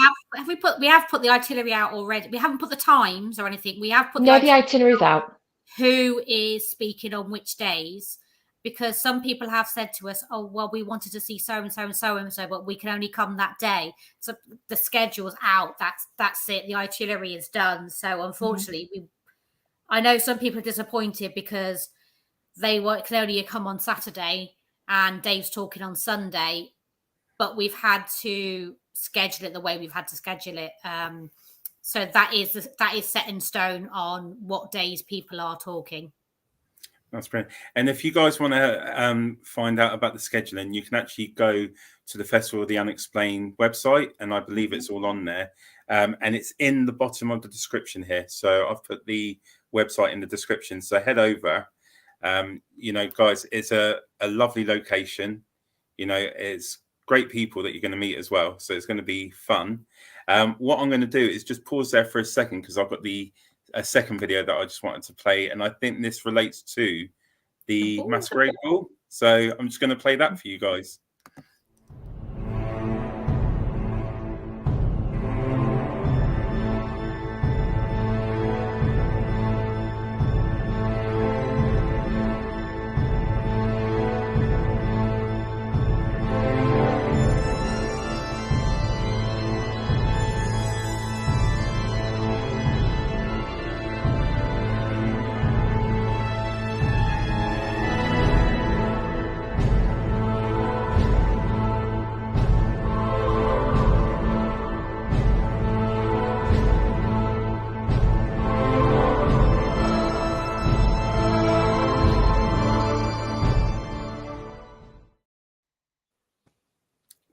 have put the itinerary out already. We haven't put the times or anything. We have put the itinerary's out. Who is speaking on which days? Because some people have said to us, "Oh, well, we wanted to see so and so and so and so, but we can only come that day." So the schedule's out. That's it. The itinerary is done. So unfortunately, I know some people are disappointed because they can only come on Saturday and Dave's talking on Sunday. But we've had to schedule it the way we've had to schedule it. So that is set in stone on what days people are talking. That's brilliant. And if you guys want to find out about the scheduling, you can actually go to the Festival of the Unexplained website, and I believe it's all on there. And it's in the bottom of the description here. So I've put the website in the description. So head over. Guys, it's a lovely location. It's great people that you're going to meet as well. So it's going to be fun. What I'm going to do is just pause there for a second, because I've got a second video that I just wanted to play. And I think this relates to the masquerade ball. So I'm just going to play that for you guys.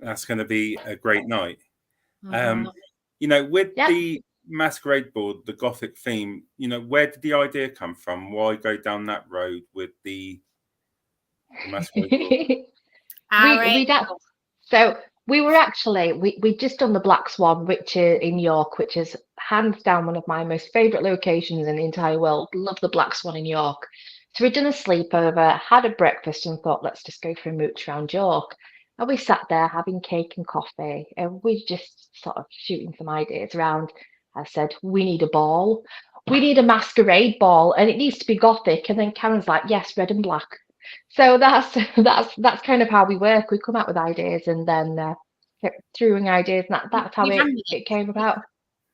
That's going to be a great night. With the masquerade board, the Gothic theme, where did the idea come from? Why go down that road with the masquerade board? So we were actually, we just done the Black Swan, which is in York, which is hands down one of my most favourite locations in the entire world. Love the Black Swan in York. So we'd done a sleepover, had a breakfast, and thought, let's just go for a mooch around York. And we sat there having cake and coffee, and we just sort of shooting some ideas around. I said, we need a ball. We need a masquerade ball, and it needs to be gothic. And then Karen's like, yes, red and black. So that's kind of how we work. We come out with ideas and then kept throwing ideas, and that's how it came about.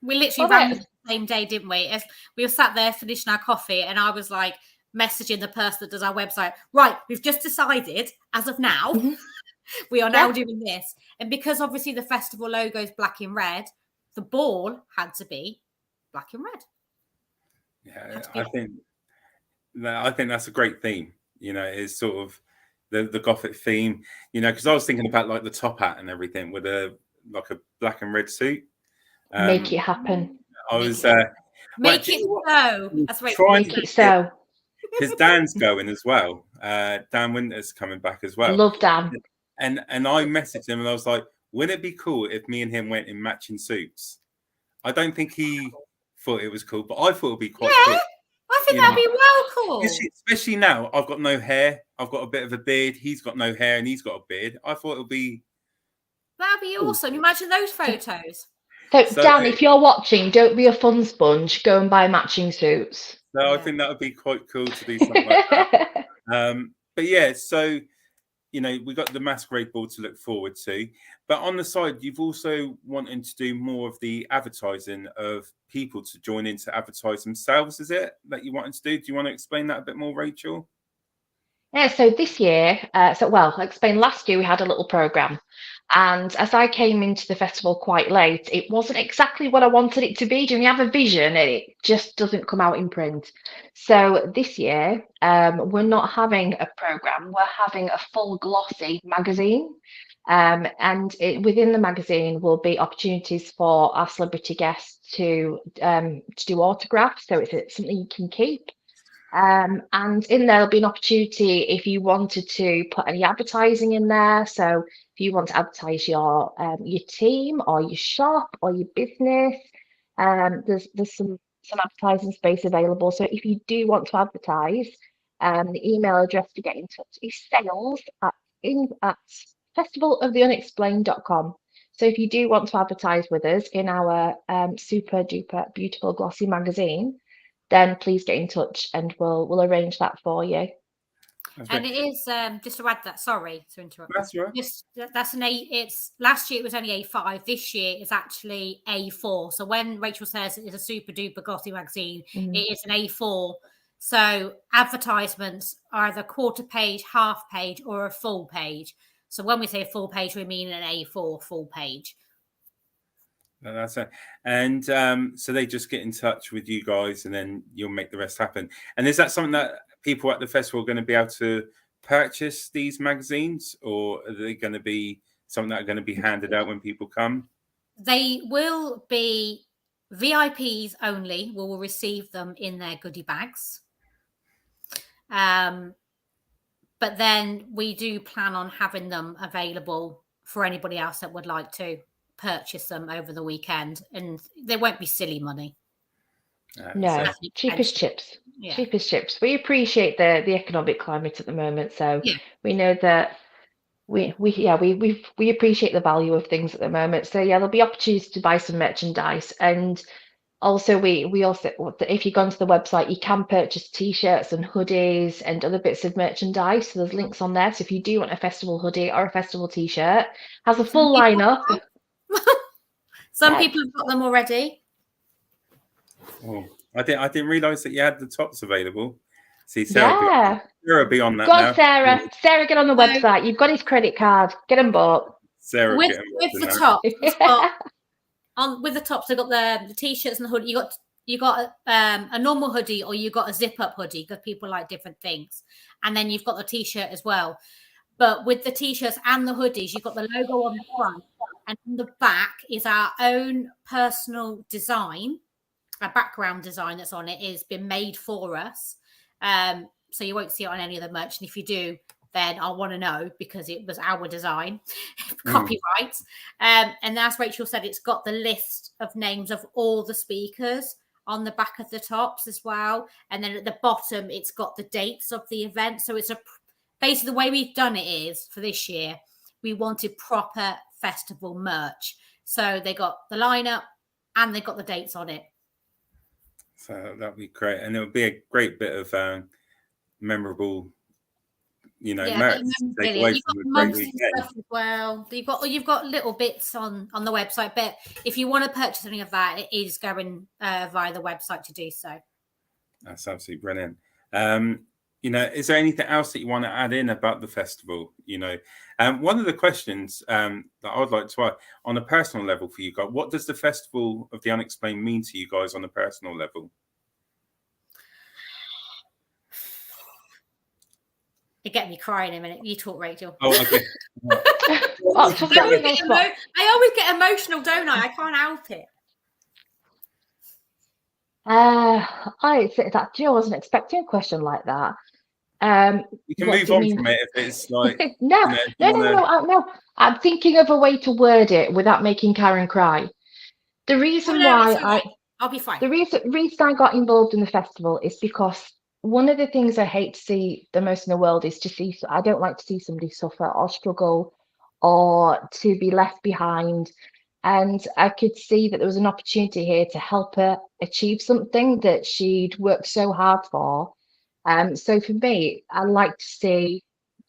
We literally ran the same day, didn't we? As we were sat there finishing our coffee, and I was like messaging the person that does our website, right, we've just decided as of now, we are now doing this. And because obviously the festival logo is black and red, the ball had to be black and red. Yeah, I think that's a great theme. You know, it's sort of the gothic theme. You know, because I was thinking about like the top hat and everything with a black and red suit. Make it happen. I was make it so. That's right. Make it so. Because Dan's going as well. Dan Winter's coming back as well. I love Dan. And I messaged him and I was like, wouldn't it be cool if me and him went in matching suits? I don't think he thought it was cool, but I thought it would be quite cool. I think that'd be well cool. Especially now, I've got no hair. I've got a bit of a beard. He's got no hair and he's got a beard. I thought it would be... That'd be awesome. Imagine those photos. So, Dan, if you're watching, don't be a fun sponge. Go and buy matching suits. No, I think that would be quite cool to do something like that. But yeah, so, you know, we got the masquerade ball to look forward to. But on the side, you've also wanted to do more of the advertising of people to join in to advertise themselves, is it, that you wanted to do? Do you want to explain that a bit more, Rachel? Yeah, so this year, I explained last year we had a little programme. And as I came into the festival quite late, it wasn't exactly what I wanted it to be. Do you have a vision and it just doesn't come out in print? So this year, we're not having a programme, we're having a full glossy magazine. Within the magazine will be opportunities for our celebrity guests to do autographs. So it's something you can keep. And in there will be an opportunity if you wanted to put any advertising in there. So if you want to advertise your team or your shop or your business, there's some advertising space available. So if you do want to advertise, the email address to get in touch is sales@, festivaloftheunexplained.com. So if you do want to advertise with us in our super duper beautiful glossy magazine, then please get in touch and we'll arrange that for you. And it is just to add that. Sorry to interrupt. That's right. That's an A. It's last year it was only A5. This year it's actually A4. So when Rachel says it's a super duper glossy magazine, it is an A4. So advertisements are either quarter page, half page, or a full page. So when we say a full page, we mean an A4 full page. No, that's it. And so they just get in touch with you guys and then you'll make the rest happen. And is that something that people at the festival are going to be able to purchase these magazines, or are they going to be something that are going to be handed out when people come? They will be VIPs only will receive them in their goodie bags. But then we do plan on having them available for anybody else that would like to purchase them over the weekend, and they won't be silly money. No, cheapest chips. Yeah. Cheapest chips. We appreciate the economic climate at the moment, so we know that we appreciate the value of things at the moment. So there'll be opportunities to buy some merchandise, and also we also, if you go onto the website, you can purchase t-shirts and hoodies and other bits of merchandise. So there's links on there. So if you do want a festival hoodie or a festival t-shirt, has a full lineup. Some people have got them already. Oh, I didn't realise that you had the tops available. See, Sarah will be on that now. Go on, Sarah. Sarah, get on the website. You've got his credit card. Get them bought. Sarah, with the top. With the tops, they've got the t-shirts and the hoodie. You got a normal hoodie, or you got a zip-up hoodie, because people like different things. And then you've got the t-shirt as well. But with the t-shirts and the hoodies, you've got the logo on the front, and on the back is our own personal design. Our background design that's on it has been made for us. So you won't see it on any of the merch. And if you do, then I'll want to know, because it was our design, copyright. And as Rachel said, it's got the list of names of all the speakers on the back of the tops as well. And then at the bottom, it's got the dates of the event. So it's basically the way we've done it is, for this year, we wanted proper festival merch. So they got the lineup, and they've got the dates on it. So that'd be great, and it would be a great bit of memorable, merits to take away You've got from a great months and weekend. stuff as well. You've got little bits on the website, but if you want to purchase any of that, it is going via the website to do so. That's absolutely brilliant. Is there anything else that you want to add in about the festival? One of the questions that I would like to ask on a personal level for you guys, what does the Festival of the Unexplained mean to you guys on a personal level? It get me crying in a minute. You talk, Rachel. Oh, okay. I always get emotional, don't I? I can't help it. I wasn't expecting a question like that. You can move on from it if it's like no. I'm thinking of a way to word it without making Karen cry. The reason why I'll be fine. The reason I got involved in the festival is because one of the things I hate to see the most in the world is I don't like to see somebody suffer or struggle or to be left behind. And I could see that there was an opportunity here to help her achieve something that she'd worked so hard for. So for me, I like to see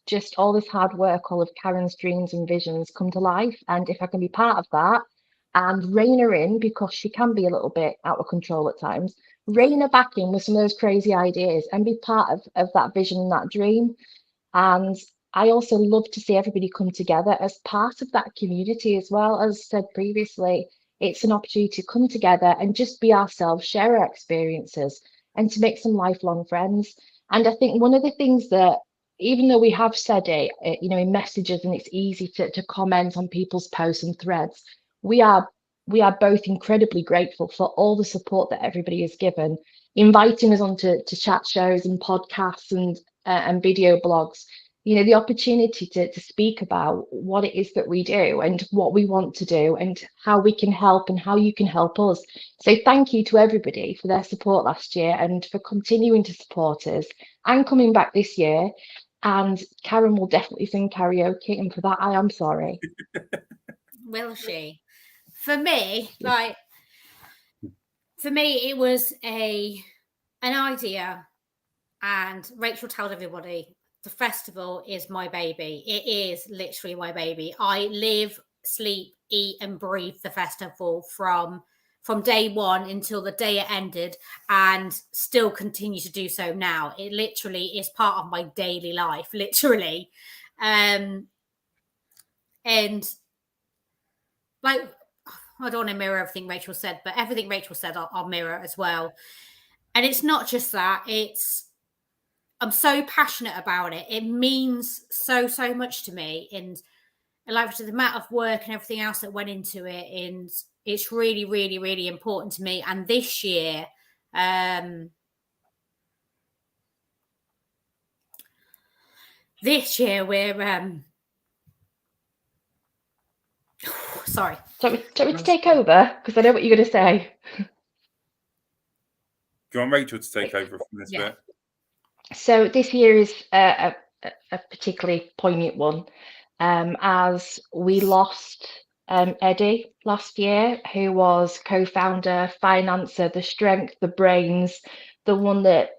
just all this hard work, all of Karen's dreams and visions come to life. And if I can be part of that and rein her in, because she can be a little bit out of control at times, rein her back in with some of those crazy ideas and be part of that vision and that dream. And I also love to see everybody come together as part of that community as well. As said previously, it's an opportunity to come together and just be ourselves, share our experiences, and to make some lifelong friends. And I think one of the things that, even though we have said it, in messages, and it's easy to comment on people's posts and threads, we are both incredibly grateful for all the support that everybody has given, inviting us onto chat shows and podcasts and video blogs. The opportunity to speak about what it is that we do and what we want to do and how we can help and how you can help us. So thank you to everybody for their support last year and for continuing to support us and coming back this year. And Karen will definitely sing karaoke, and for that I am sorry. Will she? For me, it was an idea, and Rachel told everybody the festival is my baby. It is literally my baby. I live, sleep, eat, and breathe the festival from day one until the day it ended, and still continue to do so now. It literally is part of my daily life, literally. And I don't want to mirror everything Rachel said, but everything Rachel said, I'll mirror as well. And it's not just that, I'm so passionate about it. It means so much to me. And like the amount of work and everything else that went into it, and it's really, really, really important to me. And this year, we're sorry. Do you want me to take over? Because I know what you're going to say. Do you want Rachel to take over from this bit? So this year is a particularly poignant one, as we lost Eddie last year, who was co-founder, financer, the strength, the brains, the one that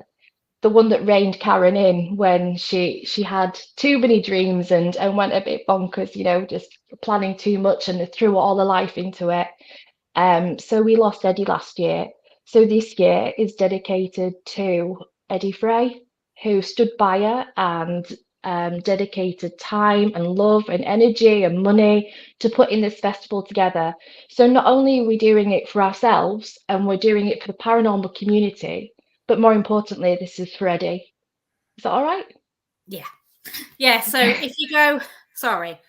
reined Karen in when she had too many dreams and went a bit bonkers, just planning too much and threw all her life into it. So we lost Eddie last year. So this year is dedicated to Eddie Fray, who stood by her and dedicated time and love and energy and money to putting this festival together. So not only are we doing it for ourselves and we're doing it for the paranormal community, but more importantly, this is for Eddie. Is that all right? Yeah. So if you go, sorry,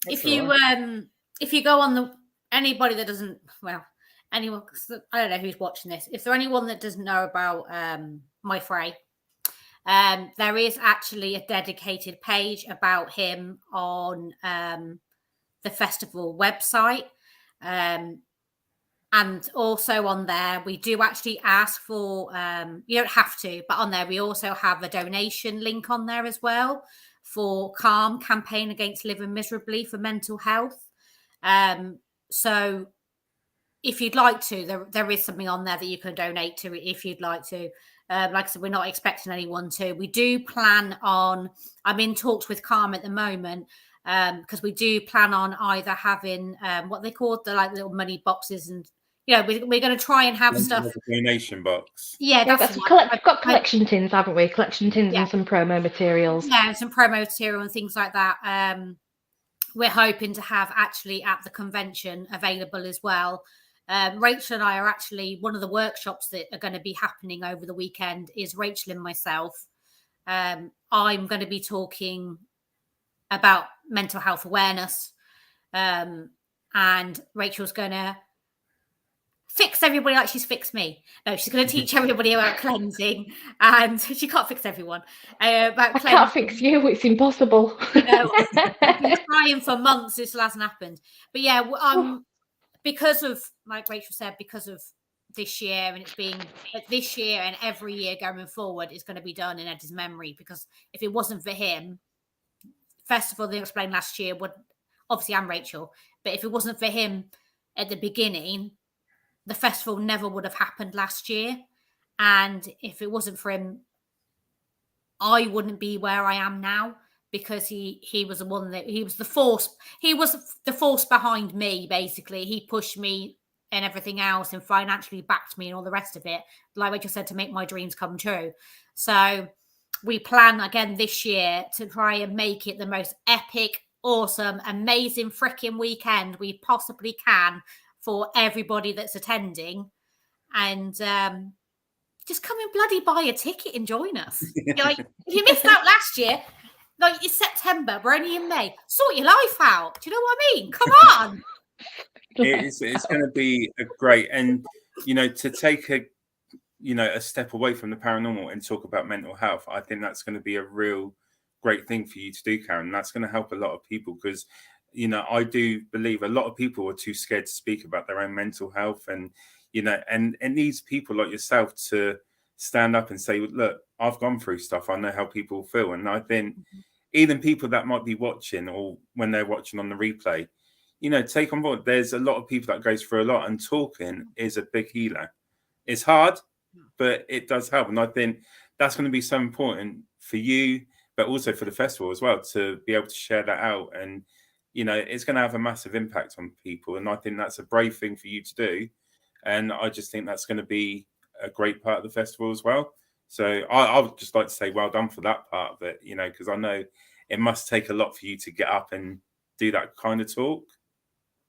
if you go on anybody that doesn't, anyone, I don't know who's watching this. If there's anyone that doesn't know about my Fray, there is actually a dedicated page about him on the festival website. And also on there, we do actually ask for, you don't have to, but on there, we also have a donation link on there as well for CALM, Campaign Against Living Miserably for Mental Health. So if you'd like to, there is something on there that you can donate to if you'd like to. Like I said, we're not expecting anyone to. We do plan on, I'm in talks with Calm at the moment, because we do plan on either having what they call the like little money boxes, and we're going to try and have stuff. A donation box. Yeah, that's we've got collection tins, haven't we? Collection tins and some promo materials. Yeah, some promo material and things like that. We're hoping to have actually at the convention available as well. Rachel and I are actually, one of the workshops that are going to be happening over the weekend is Rachel and myself. I'm going to be talking about mental health awareness, and Rachel's going to fix everybody like she's fixed me. No, she's going to teach everybody about cleansing, and she can't fix everyone. About I can't fix you. It's impossible. I've been trying for months. This hasn't happened. But yeah, because of, like Rachel said, because of this year, and it's being this year and every year going forward is going to be done in Eddie's memory. Because if it wasn't for him, Festival they explained last year would, obviously I'm Rachel, but if it wasn't for him at the beginning, the festival never would have happened last year. And if it wasn't for him, I wouldn't be where I am now, because he was the one that he was the force behind me. Basically, he pushed me and everything else, and financially backed me and all the rest of it, like Rachel said, to make my dreams come true. So we plan again this year to try and make it the most epic, awesome, amazing freaking weekend we possibly can for everybody that's attending. And just come and bloody buy a ticket and join us. Like, if you missed out last year, like, it's September, we're only in May. Sort your life out. Do you know what I mean? Come on. It's going to be a great, and to take a step away from the paranormal and talk about mental health. I think that's going to be a real great thing for you to do, Karen. That's going to help a lot of people, because I do believe a lot of people are too scared to speak about their own mental health, and and it needs people like yourself to stand up and say, look, I've gone through stuff. I know how people feel. And I think even people that might be watching, or when they're watching on the replay, take on board. There's a lot of people that goes through a lot, and talking is a big healer. It's hard, but it does help. And I think that's going to be so important for you, but also for the festival as well, to be able to share that out. And, it's going to have a massive impact on people. And I think that's a brave thing for you to do. And I just think that's going to be a great part of the festival as well. So I would just like to say well done for that part of it, because I know it must take a lot for you to get up and do that kind of talk.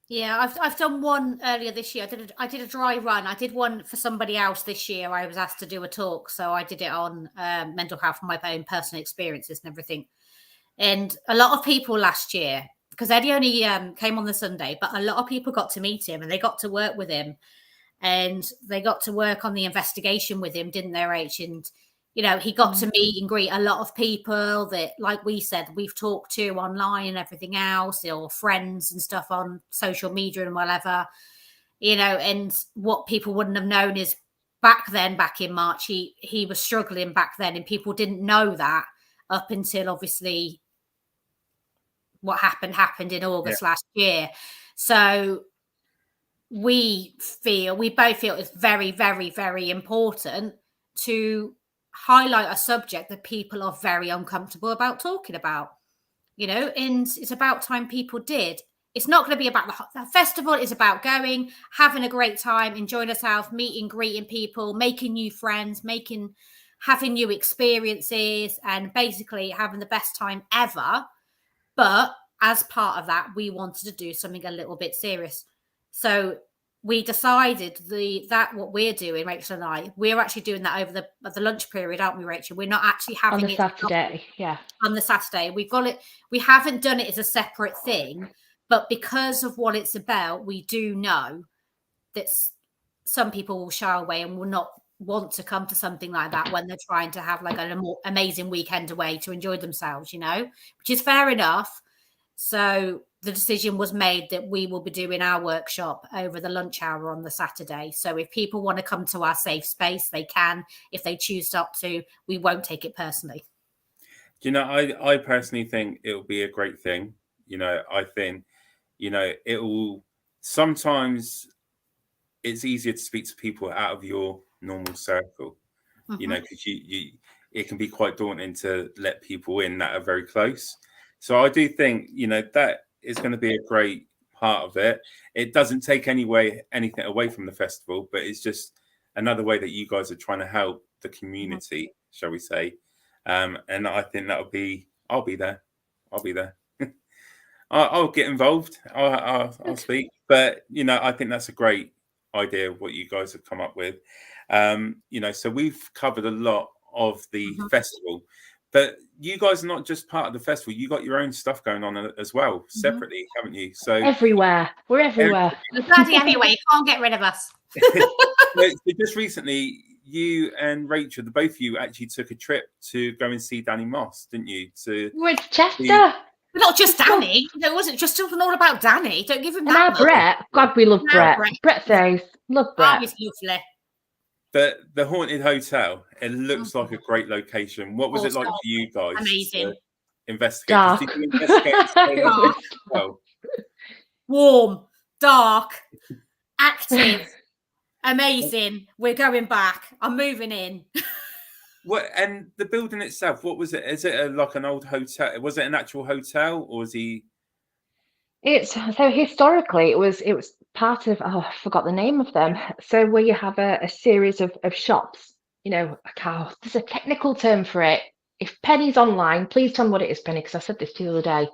Yeah, I've done one earlier this year. I did a dry run. I did one for somebody else this year. I was asked to do a talk, so I did it on mental health and my own personal experiences and everything. And a lot of people last year, because Eddie only came on the Sunday, but a lot of people got to meet him and they got to work with him, and they got to work on the investigation with him, didn't they, Rach? And he got to meet and greet a lot of people that, like we said, we've talked to online and everything else, or friends and stuff on social media and whatever, and what people wouldn't have known is back in March, he was struggling back then, and people didn't know that up until obviously what happened in August last year. So we both feel it's very, very, very important to highlight a subject that people are very uncomfortable about talking about, and it's about time people did. It's not going to be about the festival. It's about going, having a great time, enjoying yourself, meeting, greeting people, making new friends, having new experiences, and basically having the best time ever. But as part of that, we wanted to do something a little bit serious. So we decided that what we're doing, Rachel and I, we're actually doing that over the lunch period, aren't we, Rachel? We're not actually having on the Saturday. Yeah. On the Saturday. We've got it. We haven't done it as a separate thing, but because of what it's about, we do know that some people will shy away and will not want to come to something like that when they're trying to have like a more amazing weekend away to enjoy themselves, which is fair enough. So the decision was made that we will be doing our workshop over the lunch hour on the Saturday. So if people want to come to our safe space, they can. If they choose not to, we won't take it personally. I personally think it'll be a great thing. I think, it will sometimes, it's easier to speak to people out of your normal circle, you know, because you it can be quite daunting to let people in that are very close. So I do think, you know, that is going to be a great part of it. It doesn't take anything away from the festival, but it's just another way that you guys are trying to help the community, shall we say. And I think I'll be there. I'll get involved. I'll speak. But, you know, I think that's a great idea what you guys have come up with. You know, so we've covered a lot of the festival, but you guys are not just part of the festival. You got your own stuff going on as well, separately, haven't you? So everywhere, we're everywhere. We're bloody everywhere. You can't get rid of us. So just recently, you and Rachel, the both of you, actually took a trip to go and see Danny Moss, didn't you? We're Chester. But not just Danny. It wasn't just all about Danny. Don't give him And that. our Brett. God, we love Brett. Brett says, love Brett. He's lovely. But the Haunted Hotel, it looks like a great location. What was it like for you guys? Amazing. Investigate. Dark. Did you investigate? Warm, dark, active, amazing. We're going back. I'm moving in. What, and the building itself, what was it? Is it like an old hotel? Was it an actual hotel, or was he? It's so historically it was part of, I forgot the name of them. So where you have a series of shops, you know, there's a technical term for it. If Penny's online, please tell me what it is, Penny, because I said this to you the other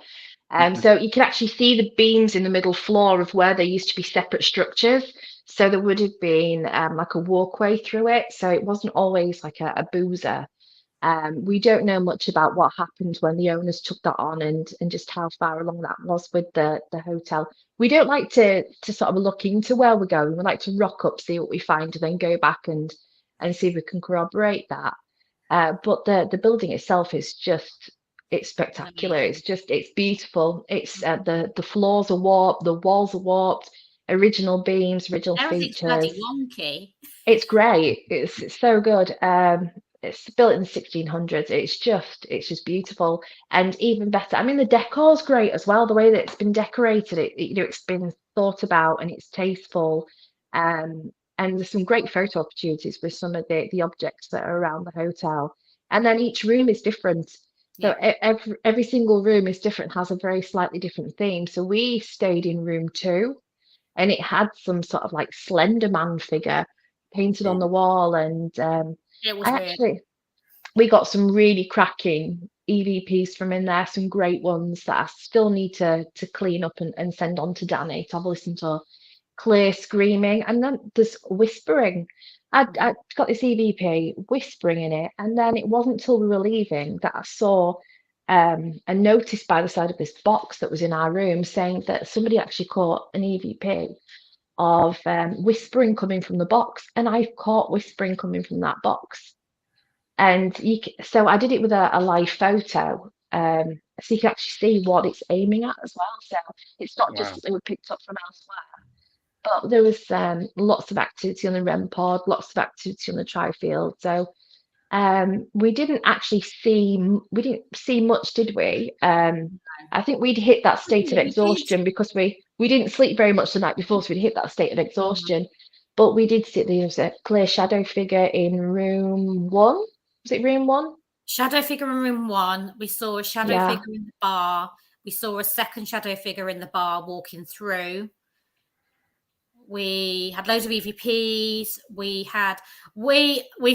day. So you can actually see the beams in the middle floor of where there used to be separate structures. So there would have been like a walkway through it. So it wasn't always like a boozer. We don't know much about what happened when the owners took that on and just how far along that was with the hotel. We don't like to sort of look into where we're going. We like to rock up, see what we find, and then go back and see if we can corroborate that. But the building itself is just, it's spectacular. It's beautiful. It's the floors are warped, the walls are warped, original beams, original Everything's features. bloody wonky. It's great. It's so good. It's built in the 1600s. It's just beautiful, and even better. I mean, the decor's great as well. The way that it's been decorated, you know, it's been thought about and it's tasteful. And there's some great photo opportunities with some of the objects that are around the hotel. And then each room is different. So every single room is different, has a very slightly different theme. So we stayed in room 2, and it had some sort of like Slender Man figure painted on the wall, and it was actually we got some really cracking EVPs from in there, some great ones that I still need to clean up and send on to Danny to have a listen to. Clear screaming, and then there's whispering. I got this EVP whispering in it, and then it wasn't till we were leaving that I saw a notice by the side of this box that was in our room saying that somebody actually caught an EVP of whispering coming from the box, and I caught whispering coming from that box. And so I did it with a live photo, so you can actually see what it's aiming at as well. So it's not just something we picked up from elsewhere, but there was lots of activity on the REM pod, lots of activity on the tri-field. So we didn't see much, did we? I think we'd hit that state of exhaustion because we didn't sleep very much the night before, so we'd hit that state of exhaustion. But we did see there was a clear shadow figure in room 1. Was it room 1? Shadow figure in room 1. We saw a shadow figure in the bar. We saw a second shadow figure in the bar walking through. We had loads of EVPs. We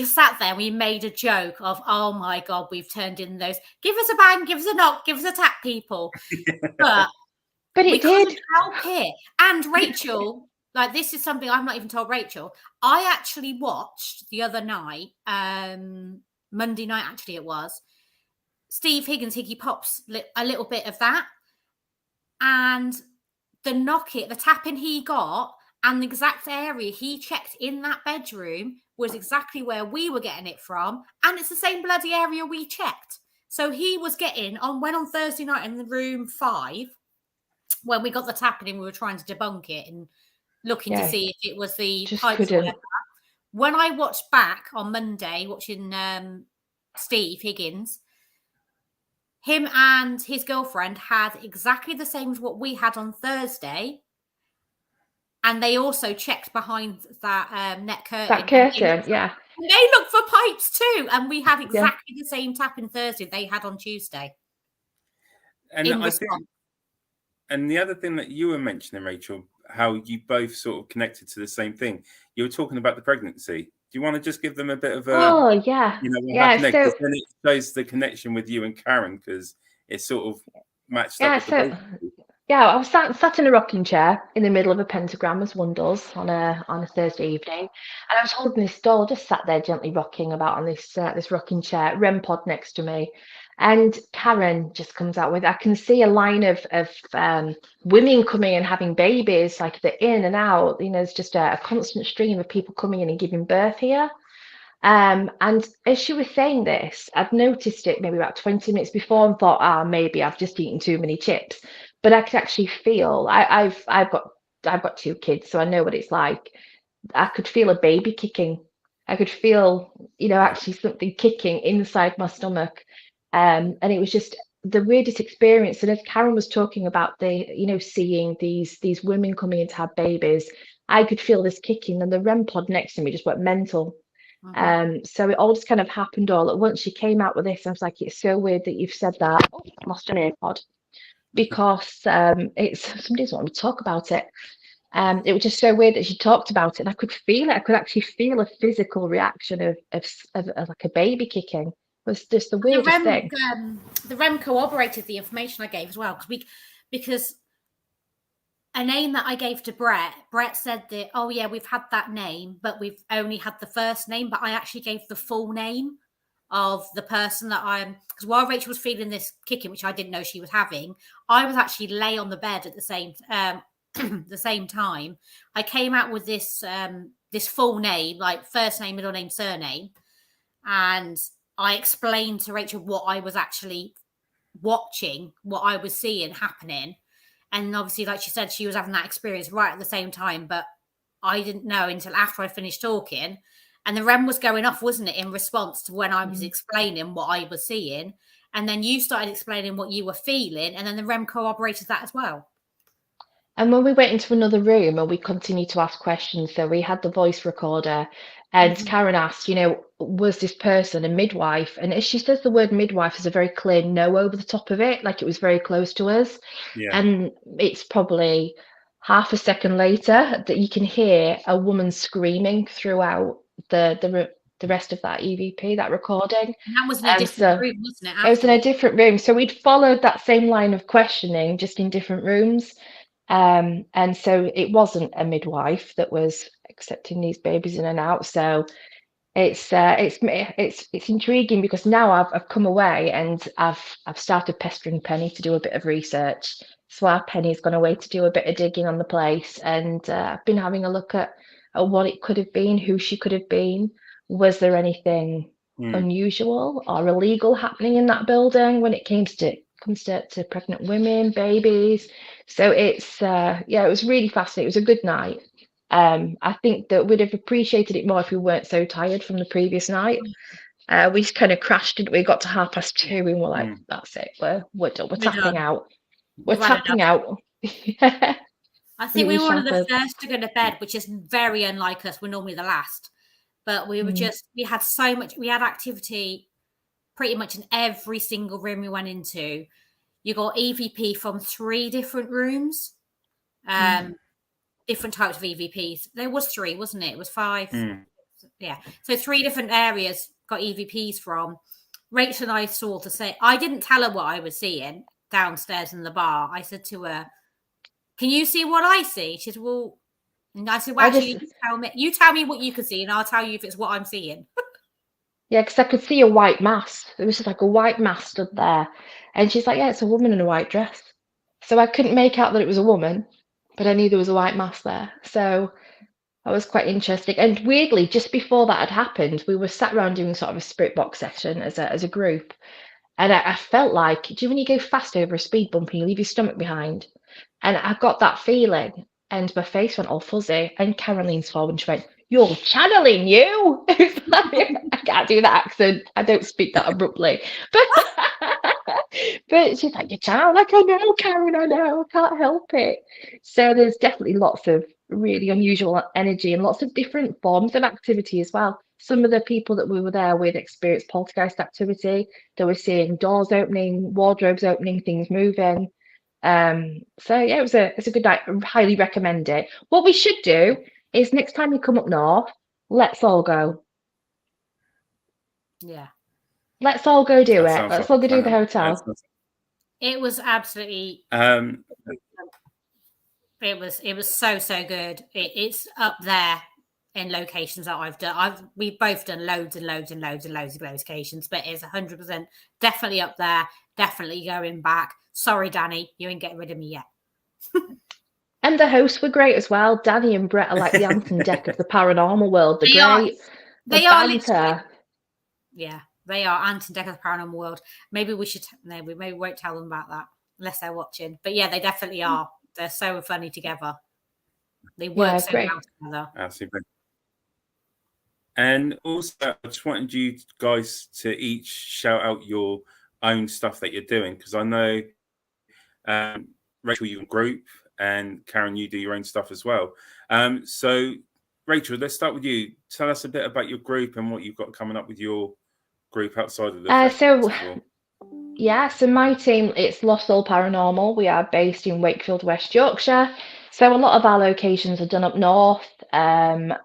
sat there. We made a joke of, oh my God, we've turned in those. Give us a bang, give us a knock, give us a tap, people. But it did help it. And Rachel, like, this is something I've not even told Rachel. I actually watched the other night, Monday night, actually it was, Steve Higgins, Higgy Pop's a little bit of that. And the tapping he got, and the exact area he checked in that bedroom was exactly where we were getting it from. And it's the same bloody area we checked. So he was getting went on Thursday night in the room 5, when we got the tapping and we were trying to debunk it and looking to see if it was the pipes or whatever. When I watched back on Monday, watching Steve Higgins, him and his girlfriend had exactly the same as what we had on Thursday. And they also checked behind that net curtain. That curtain, yeah. And they looked for pipes too. And we had exactly the same tapping Thursday they had on Tuesday. And I think, and the other thing that you were mentioning, Rachel, how you both sort of connected to the same thing. You were talking about the pregnancy. Do you want to just give them a bit of a, oh yeah, you know, what yeah. happened So next? Then it shows the connection with you and Karen, because it's sort of matched up with the both of you. Yeah, I was sat in a rocking chair in the middle of a pentagram, as one does on a Thursday evening, and I was holding this doll, just sat there gently rocking about on this rocking chair, REM pod next to me, and Karen just comes out with, I can see a line of women coming and having babies, like they're in and out. You know, there's just a constant stream of people coming in and giving birth here. And as she was saying this, I'd noticed it maybe about 20 minutes before and thought, maybe I've just eaten too many chips. But I could actually feel, I've got 2 kids, so I know what it's like. I could feel a baby kicking. I could feel, you know, actually something kicking inside my stomach. And it was just the weirdest experience. And as Karen was talking about you know, seeing these women coming in to have babies, I could feel this kicking, and the REM pod next to me just went mental. So it all just kind of happened all at once. She came out with this. I was like, it's so weird that you've said that. Oh, I lost an AirPod. Because it's somebody's wanting to talk about it. It was just so weird that she talked about it, and I could feel it. I could actually feel a physical reaction of like a baby kicking. It was just the weirdest thing. The REM corroborated the information I gave as well, because a name that I gave to Brett said that, oh yeah, we've had that name, but we've only had the first name. But I actually gave the full name of the person that because while Rachel was feeling this kicking, which I didn't know she was having, I was actually lay on the bed at the same the same time. I came out with this full name, like first name, middle name, surname, and I explained to Rachel what I was actually watching, what I was seeing happening. And obviously, like she said, she was having that experience right at the same time, but I didn't know until after I finished talking. And the REM was going off, wasn't it, in response to when I was explaining what I was seeing. And then you started explaining what you were feeling, and then the REM corroborated that as well. And when we went into another room and we continued to ask questions, so we had the voice recorder, and Karen asked, you know, was this person a midwife? And as she says, the word midwife is a very clear no over the top of it, like it was very close to us. Yeah. And it's probably half a second later that you can hear a woman screaming throughout the rest of that EVP, that recording. And that was in a different room, wasn't it? It was in a different room. So we'd followed that same line of questioning, just in different rooms. And so it wasn't a midwife that was accepting these babies in and out. So it's intriguing, because now I've come away and I've started pestering Penny to do a bit of research. So our Penny's gone away to do a bit of digging on the place, and I've been having a look at what it could have been, who she could have been. Was there anything unusual or illegal happening in that building when it comes to pregnant women, babies? So it's it was really fascinating. It was a good night. I think that we'd have appreciated it more if we weren't so tired from the previous night. We just kind of crashed, didn't we? Got to 2:30 and we're like, that's it, we're done. We're tapping out. We're tapping out. I think we were one of the first to go to bed, which is very unlike us. We're normally the last. But we were we had so much, we had activity pretty much in every single room we went into. You got EVP from 3 different rooms, different types of EVPs. There was 3, wasn't it? It was 5. Yeah. So 3 different areas got EVPs from. Rachel and I saw the same. I didn't tell her what I was seeing downstairs in the bar. I said to her, can you see what I see? She said, well, and I said, well, actually, you tell me what you can see, and I'll tell you if it's what I'm seeing. Yeah, because I could see a white mass. It was just like a white mass stood there. And she's like, yeah, it's a woman in a white dress. So I couldn't make out that it was a woman, but I knew there was a white mass there. So that was quite interesting. And weirdly, just before that had happened, we were sat around doing sort of a spirit box session as a group. And I felt like, do you know when you go fast over a speed bump and you leave your stomach behind? And I got that feeling, and my face went all fuzzy. And Karen leans forward and she went, you're channeling you. I can't do that accent. I don't speak that abruptly. But she's like, you channel? Like, I know, Karen, I know. I can't help it. So there's definitely lots of really unusual energy and lots of different forms of activity as well. Some of the people that we were there with experienced poltergeist activity. They were seeing doors opening, wardrobes opening, things moving. So yeah, it's a good night. I highly recommend it. What we should do is next time you come up north, let's all go. Yeah. Let's all go do That it. sounds Let's like all a go do the plan. hotel. It was absolutely. Um, It was so good. It's up there in locations that I've done. We've both done loads and loads and loads and loads of locations, but it's 100% definitely up there. Definitely going back. Sorry, Danny, you ain't getting rid of me yet. And the hosts were great as well. Danny and Brett are like the Anton Deck of the paranormal world. They're great. They The are banter. Yeah, they are Anton Deck of the paranormal world. Maybe we should. No, we maybe won't tell them about that unless they're watching. But yeah, they definitely are. They're so funny together. They work so great. well together. Absolutely. And also, I just wanted you guys to each shout out your own stuff that you're doing, because I know Rachel, you group, and Karen, you do your own stuff as well. So, Rachel, let's start with you. Tell us a bit about your group and what you've got coming up with your group outside of the festival. So my team, it's Lost Soul Paranormal. We are based in Wakefield, West Yorkshire. So a lot of our locations are done up north, and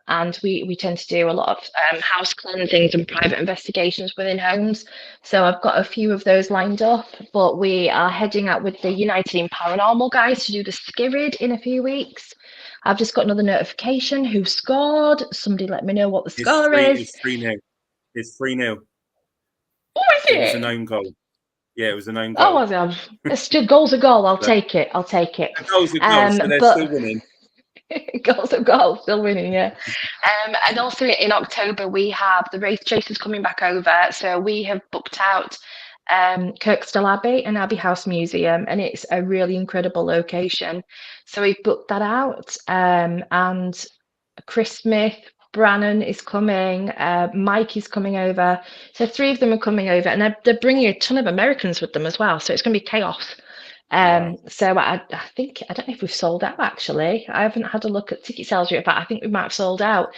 we tend to do a lot of house cleansings and private investigations within homes. So I've got a few of those lined up, but we are heading out with the United in Paranormal guys to do the Skirrid in a few weeks. I've just got another notification. Who scored? Somebody let me know what the score is. It's 3-0. It's 3-0. What is it? It was an own goal. Yeah, it was an own goal. Oh, was it? It's still goals a goal. I'll take it. Goals a goal, so they're still winning. Goals a goal, still winning, yeah. And also in October, we have the Race Chasers coming back over. So we have booked out Kirkstall Abbey and Abbey House Museum, and it's a really incredible location. So we've booked that out. And Chris Smith, Brannon is coming, Mike is coming over. So 3 of them are coming over, and they're bringing a ton of Americans with them as well. So it's going to be chaos. Wow. So I think, I don't know if we've sold out actually. I haven't had a look at ticket sales yet, but I think we might have sold out.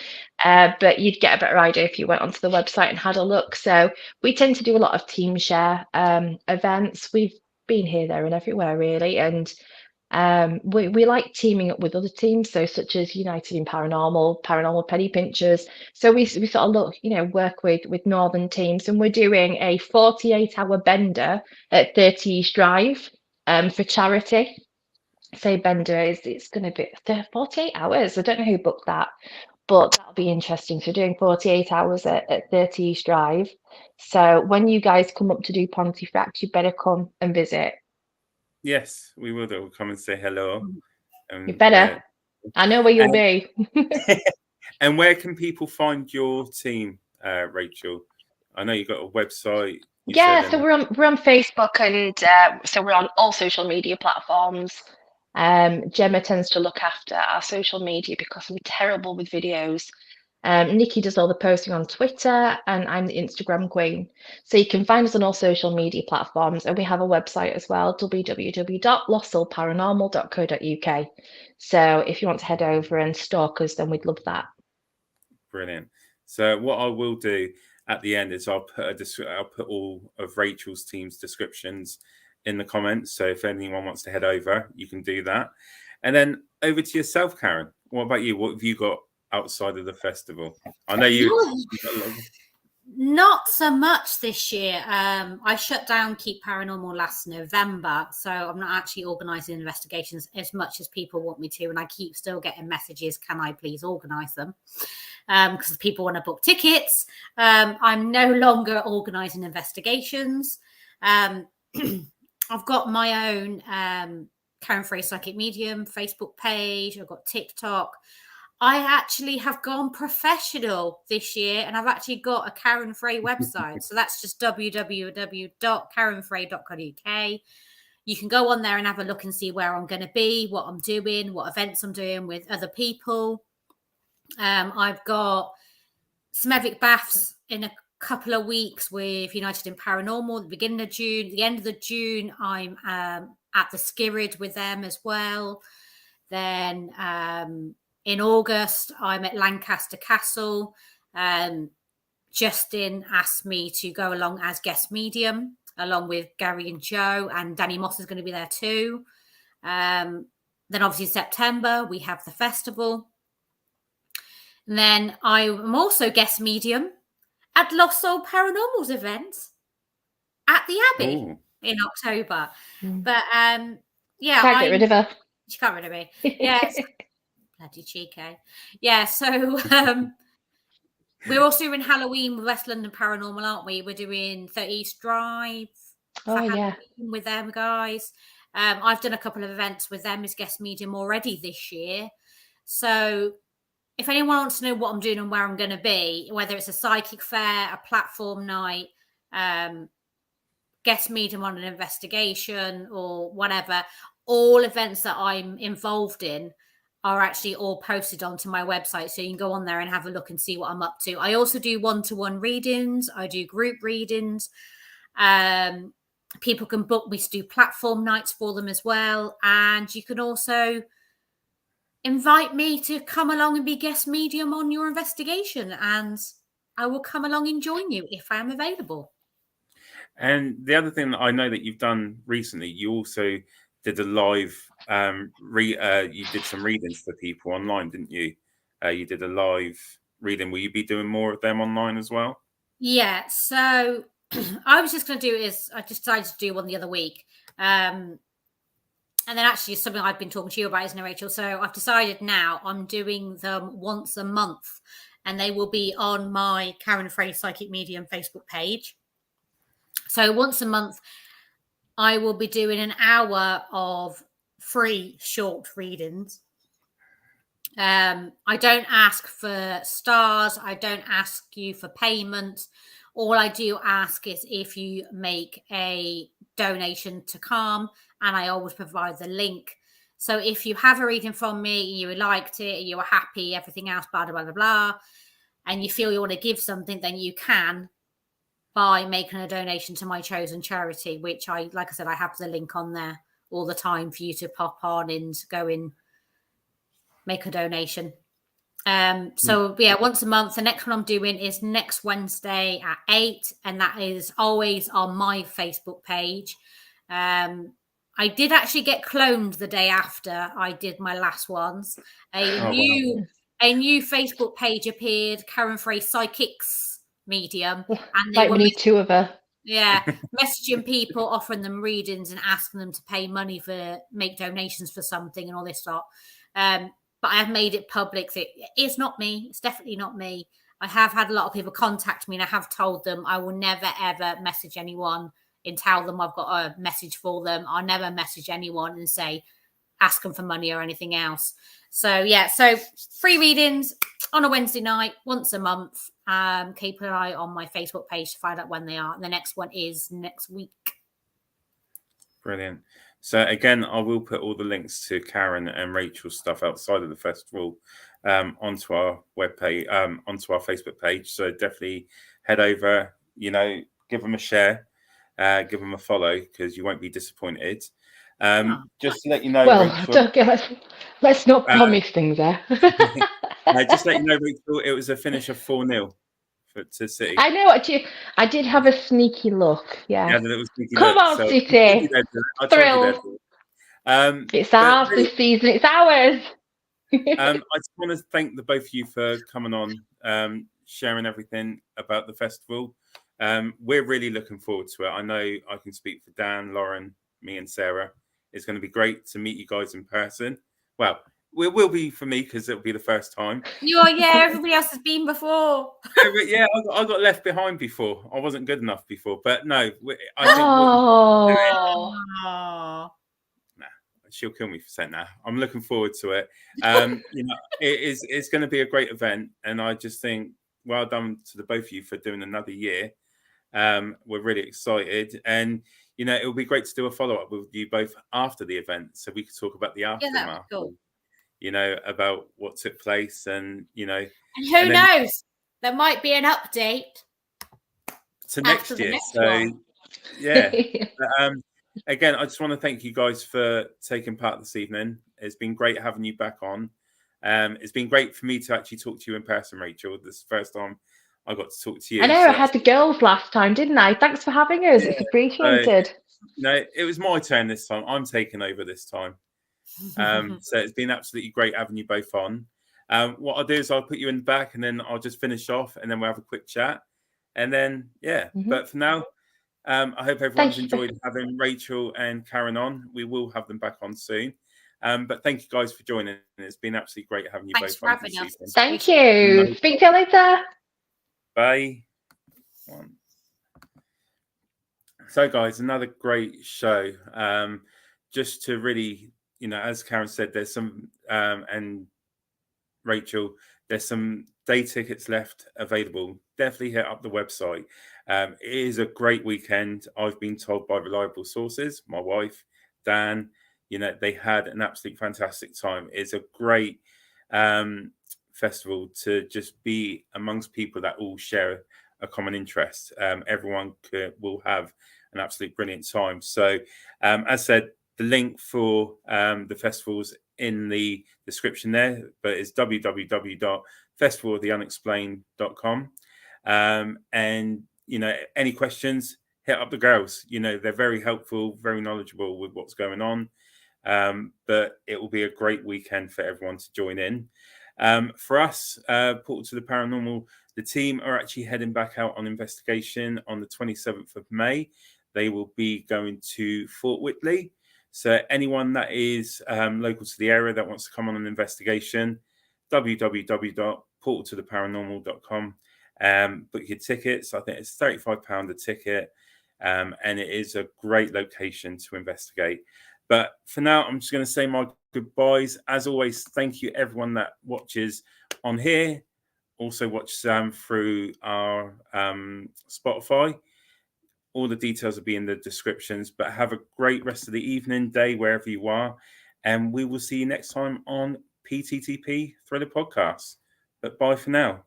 But you'd get a better idea if you went onto the website and had a look. So we tend to do a lot of team share events. We've been here, there, and everywhere really, and we like teaming up with other teams, so such as United in Paranormal Penny Pinchers. So we sort of look, work with northern teams, and we're doing a 48-hour bender at 30 East Drive for charity. Say bender it's going to be 48 hours. I don't know who booked that, but that'll be interesting. So doing 48 hours at 30 East Drive. So when you guys come up to do Pontefract, you better come and visit. Yes, we will. We'll come and say hello. You better. I know where you'll be. And where can people find your team, Rachel? I know you've got a website. So we're on Facebook, and so we're on all social media platforms. Gemma tends to look after our social media because I'm terrible with videos. Nikki does all the posting on Twitter, and I'm the Instagram queen. So you can find us on all social media platforms, and we have a website as well, www.lostsoulparanormal.co.uk. So if you want to head over and stalk us, then we'd love that. Brilliant. So what I will do at the end is I'll put all of Rachel's team's descriptions in the comments. So if anyone wants to head over, you can do that. And then over to yourself, Karen. What about you? What have you got outside of the festival? I know you. Not so much this year. I shut down KEAP Paranormal last November, so I'm not actually organising investigations as much as people want me to, and I keep still getting messages, can I please organise them? Because people want to book tickets. I'm no longer organising investigations. I've got my own Karen Fray Psychic Medium Facebook page. I've got TikTok. I actually have gone professional this year, and I've actually got a Karen Fray website. So that's just www.karenfray.co.uk. You can go on there and have a look and see where I'm going to be, what I'm doing, what events I'm doing with other people. I've got some Evic baths in a couple of weeks with United in Paranormal at the beginning of June. The end of the June, I'm at the Skirrid with them as well. Then In August, I'm at Lancaster Castle. Justin asked me to go along as guest medium, along with Gary and Joe, and Danny Moss is going to be there too. Then obviously September, we have the festival. And then I'm also guest medium at Lost Soul Paranormal's event at the Abbey in October. But yeah, can't get rid of her. She can't rid of me. Yeah, bloody cheeky. Yeah, so we're also doing Halloween with West London Paranormal, aren't we? We're doing 30 East Drive for Halloween with them guys. I've done a couple of events with them as guest medium already this year. So if anyone wants to know what I'm doing and where I'm going to be, whether it's a psychic fair, a platform night, guest medium on an investigation or whatever, all events that I'm involved in are actually all posted onto my website. So you can go on there and have a look and see what I'm up to. I also do one-to-one readings. I do group readings. People can book me to do platform nights for them as well. And you can also invite me to come along and be guest medium on your investigation. And I will come along and join you if I am available. And the other thing that I know that you've done recently, you also did a live, you did some readings for people online, didn't you? You did a live reading. Will you be doing more of them online as well? Yeah, so I was just going to do is I just decided to do one the other week. And then actually something I've been talking to you about, isn't it, Rachel? So I've decided now I'm doing them once a month, and they will be on my Karen Fray Psychic Medium Facebook page. So once a month, I will be doing an hour of free short readings. I don't ask for stars. I don't ask you for payment. All I do ask is if you make a donation to Calm, and I always provide the link. So if you have a reading from me, you liked it, you were happy, everything else, blah, blah, blah, blah, and you feel you want to give something, then you can by making a donation to my chosen charity, which like I said, I have the link on there all the time for you to pop on and go in, make a donation. So yeah, once a month. The next one I'm doing is next Wednesday at 8, and that is always on my Facebook page. I did actually get cloned the day after I did my last ones. A new Facebook page appeared, Karen Fray Psychics Medium, and they we need two of her. Yeah, messaging people, offering them readings and asking them to pay money make donations for something and all this stuff. But I have made it public that it's not me. It's definitely not me. I have had a lot of people contact me, and I have told them I will never, ever message anyone and tell them I've got a message for them. I'll never message anyone and say, ask them for money or anything else. So, yeah, so free readings on a Wednesday night, once a month. Keep an eye on my Facebook page to find out when they are. And the next one is next week. Brilliant. So again, I will put all the links to Karen and Rachel's stuff outside of the festival onto our webpage, onto our Facebook page. So definitely head over, give them a share, give them a follow, because you won't be disappointed. Just to let you know, well, Rachel, let's not promise things there. Just to let you know, Rachel, it was a finish of 4-0 to City. I know I did have a sneaky look. Yeah. Yeah, a little sneaky Come look, on, so City. Thrill. It's ours this season. It's ours. I just want to thank the both of you for coming on, sharing everything about the festival. We're really looking forward to it. I know I can speak for Dan, Lauren, me and Sarah. It's going to be great to meet you guys in person. Well, it will be for me because it'll be the first time. Everybody else has been before. Yeah, I got left behind before. I wasn't good enough before. But no, she'll kill me for saying that. I'm looking forward to it. It's going to be a great event, and I just think well done to the both of you for doing another year. We're really excited, and it will be great to do a follow up with you both after the event, so we could talk about the aftermath. Yeah, cool. About what took place, and and who knows, there might be an update to next year. One. Yeah. Again, I just want to thank you guys for taking part this evening. It's been great having you back on. It's been great for me to actually talk to you in person, Rachel. This is the first time I got to talk to you. I know, I had the girls last time, didn't I? Thanks for having us. Yeah, it's appreciated. No, it was my turn this time. I'm taking over this time. So it's been absolutely great having you both on. What I'll do is I'll put you in the back and then I'll just finish off and then we'll have a quick chat. And then, but for now, I hope everyone's enjoyed having Rachel and Karen on. We will have them back on soon. But thank you guys for joining. It's been absolutely great having you both on this evening. Thank you. Speak to you later. Bye. So, guys, another great show. Just to really, as Karen said, there's some, and Rachel, there's some day tickets left available. Definitely hit up the website. It is a great weekend. I've been told by reliable sources, my wife, Dan, they had an absolutely fantastic time. It's a great festival to just be amongst people that all share a common interest. Everyone will have an absolutely brilliant time. So, as said, the link for the festivals in the description there, but it's www.festivaloftheunexplained.com. And any questions, hit up the girls. They're very helpful, very knowledgeable with what's going on. But it will be a great weekend for everyone to join in. For us, Portal to the Paranormal, the team are actually heading back out on investigation on the 27th of May. They will be going to Fort Whitley. So anyone that is local to the area that wants to come on an investigation, www.portaltotheparanormal.com. Book your tickets. I think it's £35 a ticket. And it is a great location to investigate. But for now, I'm just going to say my goodbyes. As always, thank you everyone that watches on here. Also watch through our Spotify. All the details will be in the descriptions. But have a great rest of the evening, day, wherever you are. And we will see you next time on PTTP Thriller Podcast. But bye for now.